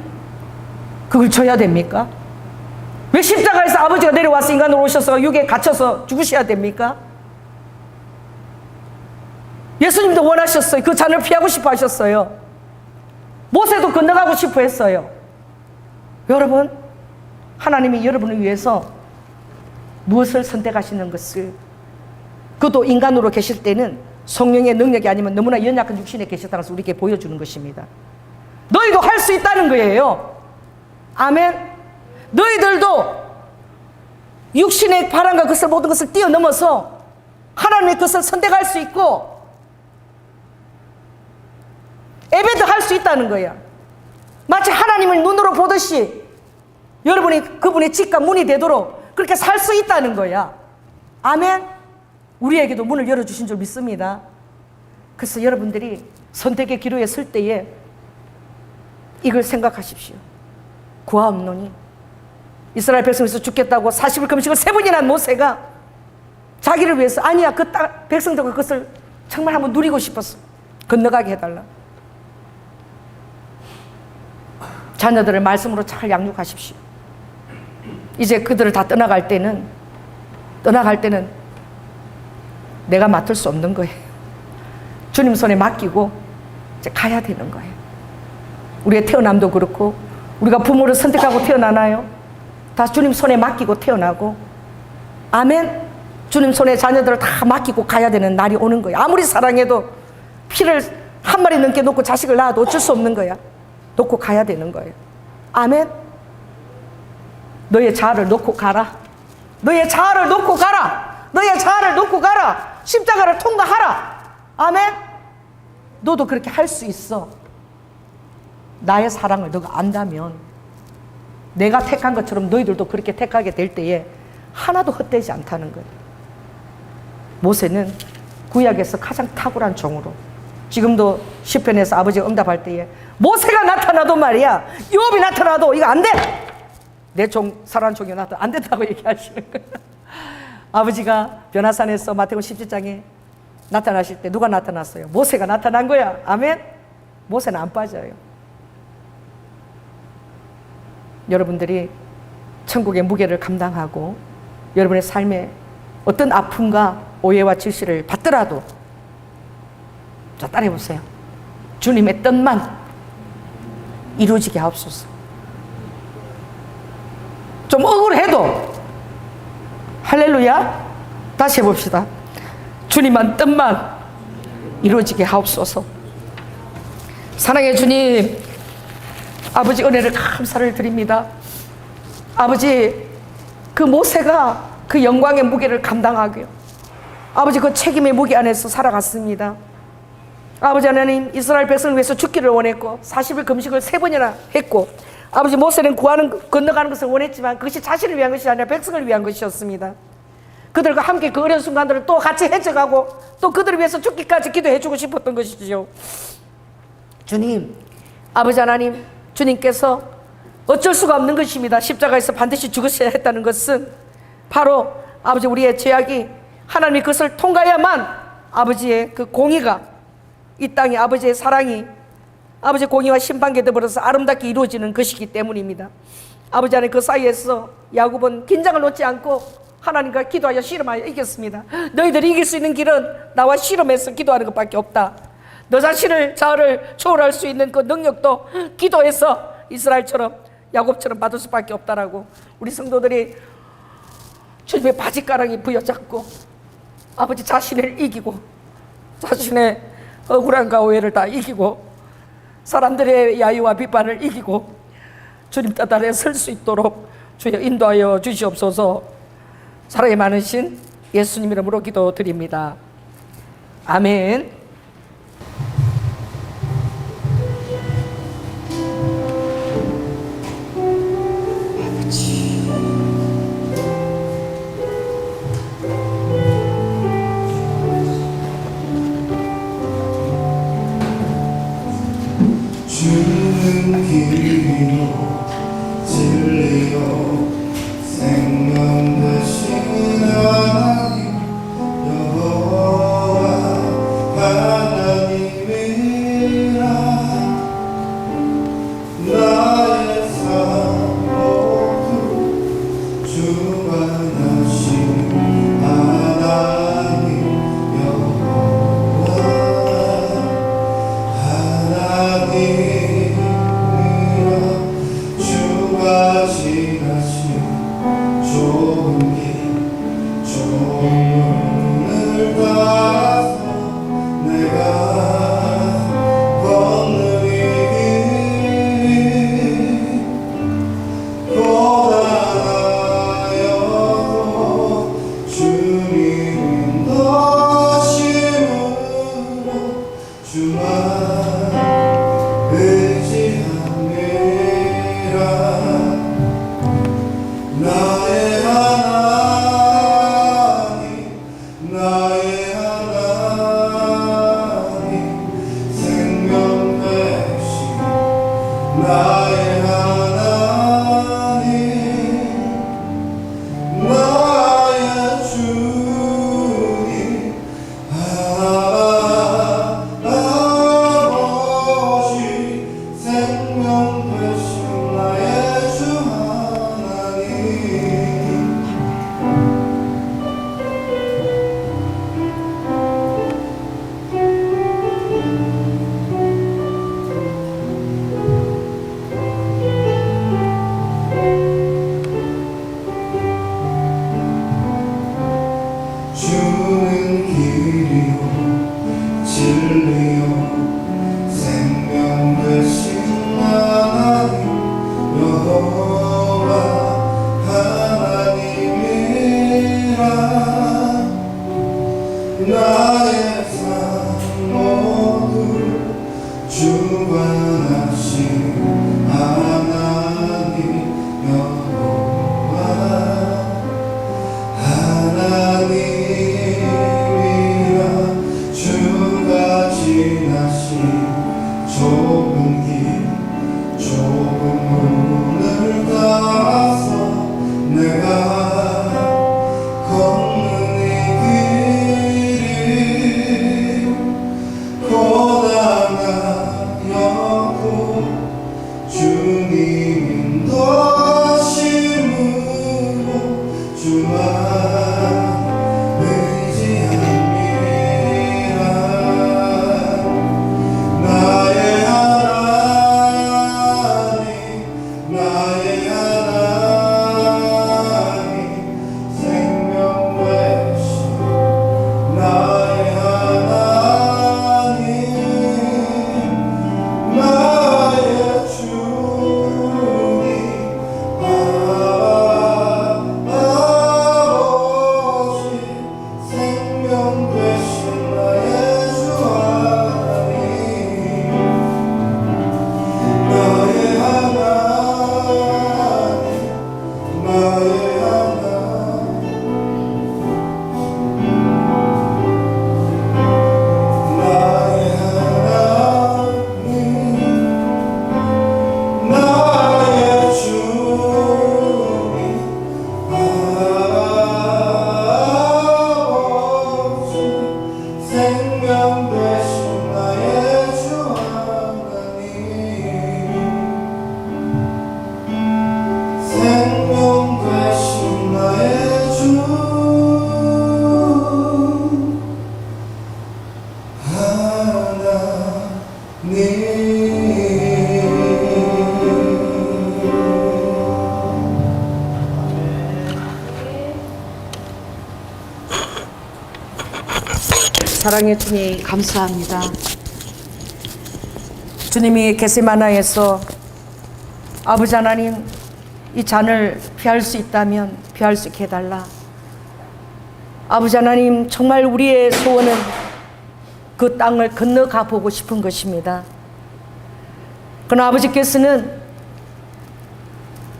그걸 줘야 됩니까? 왜 십자가에서 아버지가 내려와서 인간으로 오셔서 육에 갇혀서 죽으셔야 됩니까? 예수님도 원하셨어요. 그 잔을 피하고 싶어 하셨어요. 모세도 건너가고 싶어 했어요. 여러분, 하나님이 여러분을 위해서 무엇을 선택하시는 것을, 그것도 인간으로 계실 때는 성령의 능력이 아니면 너무나 연약한 육신에 계셨다는 것을 우리에게 보여주는 것입니다. 너희도 할 수 있다는 거예요. 아멘. 너희들도 육신의 바람과 것을 모든 것을 뛰어넘어서 하나님의 것을 선택할 수 있고 예배도 할 수 있다는 거야. 마치 하나님을 눈으로 보듯이 여러분이 그분의 집과 문이 되도록 그렇게 살 수 있다는 거야. 아멘. 우리에게도 문을 열어주신 줄 믿습니다. 그래서 여러분들이 선택의 기로에 설 때에 이걸 생각하십시오. 구하옵노니 이스라엘 백성에서 죽겠다고 40일 금식을 3번이나 한 모세가 자기를 위해서 아니야 그 백성들과 그것을 정말 한번 누리고 싶었어. 건너가게 해달라. 자녀들을 말씀으로 잘 양육하십시오. 이제 그들을 다 떠나갈 때는 내가 맡을 수 없는 거예요. 주님 손에 맡기고 이제 가야 되는 거예요. 우리의 태어남도 그렇고 우리가 부모를 선택하고 태어나나요? 다 주님 손에 맡기고 태어나고 아멘. 주님 손에 자녀들을 다 맡기고 가야 되는 날이 오는 거예요. 아무리 사랑해도 피를 한 마리 넘게 놓고 자식을 낳아도 어쩔 수 없는 거야. 놓고 가야 되는 거예요. 아멘. 너의 자아를 놓고 가라. 너의 자아를 놓고 가라. 너의 자아를 놓고 가라. 십자가를 통과하라. 아멘. 너도 그렇게 할 수 있어. 나의 사랑을 너가 안다면 내가 택한 것처럼 너희들도 그렇게 택하게 될 때에 하나도 헛되지 않다는 거예요. 모세는 구약에서 가장 탁월한 종으로 지금도 시편에서 아버지가 응답할 때에 모세가 나타나도 말이야 욥이 나타나도 이거 안 돼. 내 종 사랑하는 종이 나타나도 안 된다고 얘기하시는 거예요. 아버지가 변화산에서 마태복음 17장에 나타나실 때 누가 나타났어요? 모세가 나타난 거야. 아멘. 모세는 안 빠져요. 여러분들이 천국의 무게를 감당하고 여러분의 삶에 어떤 아픔과 오해와 질시를 받더라도 자 따라해보세요. 주님의 뜻만 이루어지게 하옵소서. 좀 억울해도 할렐루야. 다시 해봅시다. 주님만 뜻만 이루어지게 하옵소서. 사랑의 주님, 아버지 은혜를 감사를 드립니다. 아버지 그 모세가 그 영광의 무게를 감당하고요. 아버지 그 책임의 무게 안에서 살아갔습니다. 아버지 하나님 이스라엘 백성을 위해서 죽기를 원했고 40일 금식을 3번이나 했고 아버지 모세는 건너가는 것을 원했지만 그것이 자신을 위한 것이 아니라 백성을 위한 것이었습니다. 그들과 함께 그 어려운 순간들을 또 같이 헤쳐가고 또 그들을 위해서 죽기까지 기도해주고 싶었던 것이죠. 주님, 아버지 하나님, 주님께서 어쩔 수가 없는 것입니다. 십자가에서 반드시 죽으셔야 했다는 것은 바로 아버지 우리의 죄악이 하나님이 그것을 통과해야만 아버지의 그 공의가 이 땅에 아버지의 사랑이 아버지의 공의와 심판계 더불어서 아름답게 이루어지는 것이기 때문입니다. 아버지 하나님 그 사이에서 야곱은 긴장을 놓지 않고 하나님과 기도하여 씨름하여 이겼습니다. 너희들이 이길 수 있는 길은 나와 씨름해서 기도하는 것밖에 없다. 너 자신을 자아를 초월할 수 있는 그 능력도 기도해서 이스라엘처럼 야곱처럼 받을 수밖에 없다라고 우리 성도들이 주님의 바지가랑이 부여잡고 아버지 자신을 이기고 자신의 억울함과 오해를 다 이기고 사람들의 야유와 비판을 이기고 주님 뜻 아래 설 수 있도록 주여 인도하여 주시옵소서. 사랑이 많으신 예수님 이름으로 기도드립니다. 아멘. 주는 길이요 진리요 생명 되신 하나님 여호와 사랑의 주님, 감사합니다. 주님이 겟세마나에서 아버지 하나님 이 잔을 피할 수 있다면 피할 수 있게 해달라. 아버지 하나님, 정말 우리의 소원은 그 땅을 건너가 보고 싶은 것입니다. 그러나 아버지께서는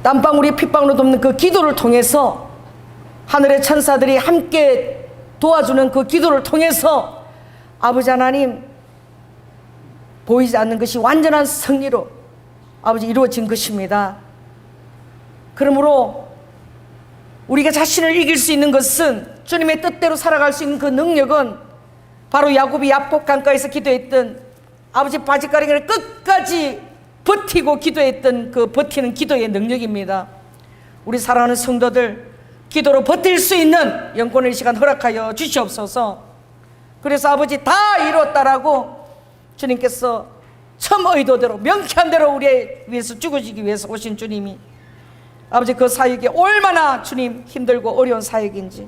땀방울이 핏방울도 없는 그 기도를 통해서, 하늘의 천사들이 함께 도와주는 그 기도를 통해서 아버지 하나님, 보이지 않는 것이 완전한 승리로 아버지 이루어진 것입니다. 그러므로 우리가 자신을 이길 수 있는 것은, 주님의 뜻대로 살아갈 수 있는 그 능력은 바로 야곱이 야복 강가에서 기도했던 아버지 바짓가랑이를 끝까지 버티고 기도했던 그 버티는 기도의 능력입니다. 우리 사랑하는 성도들, 기도로 버틸 수 있는 영권의 시간 허락하여 주시옵소서. 그래서 아버지 다 이뤘다라고 주님께서 참 의도대로 명쾌한 대로 우리 위해서 죽어지기 위해서 오신 주님이, 아버지 그 사역이 얼마나 주님 힘들고 어려운 사역인지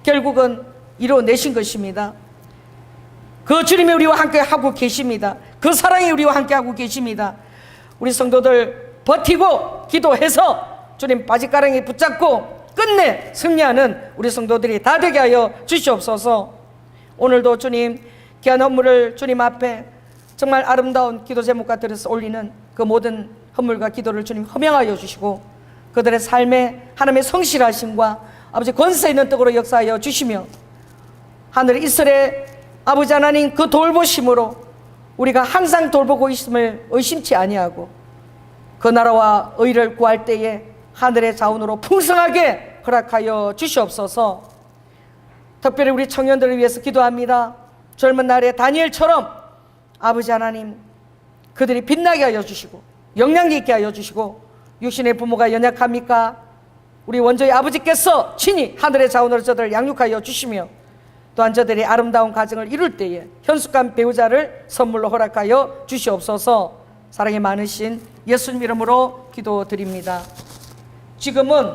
결국은 이뤄내신 것입니다. 그 주님이 우리와 함께 하고 계십니다. 그 사랑이 우리와 함께 하고 계십니다. 우리 성도들 버티고 기도해서 주님 바짓가랑이 붙잡고 끝내 승리하는 우리 성도들이 다 되게 하여 주시옵소서. 오늘도 주님 귀한 헌물을 주님 앞에 정말 아름다운 기도 제목과 들어서 올리는 그 모든 헌물과 기도를 주님 허명하여 주시고, 그들의 삶에 하나님의 성실하심과 아버지 권세 있는 떡으로 역사하여 주시며, 하늘의 이스라엘 아버지 하나님 그 돌보심으로 우리가 항상 돌보고 있음을 의심치 아니하고, 그 나라와 의를 구할 때에 하늘의 자원으로 풍성하게 허락하여 주시옵소서. 특별히 우리 청년들을 위해서 기도합니다. 젊은 날에 다니엘처럼 아버지 하나님 그들이 빛나게 하여 주시고 영향력 있게 하여 주시고, 육신의 부모가 연약합니까? 우리 원조의 아버지께서 친히 하늘의 자원으로 저들을 양육하여 주시며, 또한 저들이 아름다운 가정을 이룰 때에 현숙한 배우자를 선물로 허락하여 주시옵소서. 사랑이 많으신 예수님 이름으로 기도드립니다. 지금은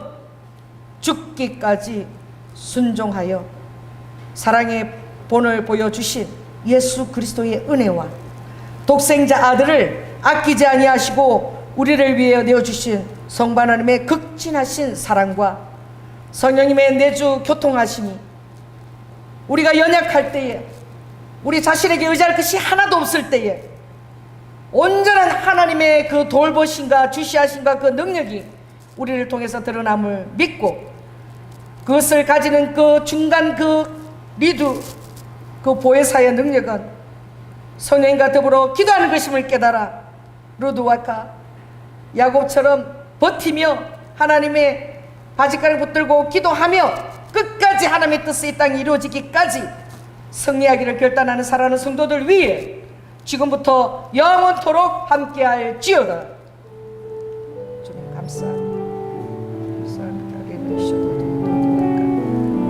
죽기까지 순종하여 사랑의 본을 보여주신 예수 그리스도의 은혜와 독생자 아들을 아끼지 아니하시고 우리를 위해 내어주신 성부 하나님의 극진하신 사랑과 성령님의 내주 교통하심이, 우리가 연약할 때에, 우리 자신에게 의지할 것이 하나도 없을 때에 온전한 하나님의 그 돌보심과 주시하심과 그 능력이 우리를 통해서 드러남을 믿고, 그것을 가지는 그 중간 그 리드, 그 보혜사의 능력은 성령님과 더불어 기도하는 것임을 깨달아 루드와카 야곱처럼 버티며 하나님의 바짓가를 붙들고 기도하며 끝까지 하나님의 뜻이 이 땅에 이루어지기까지 승리하기를 결단하는 사랑하는 성도들 위해 지금부터 영원토록 함께할지어다. 주님 감사합니다.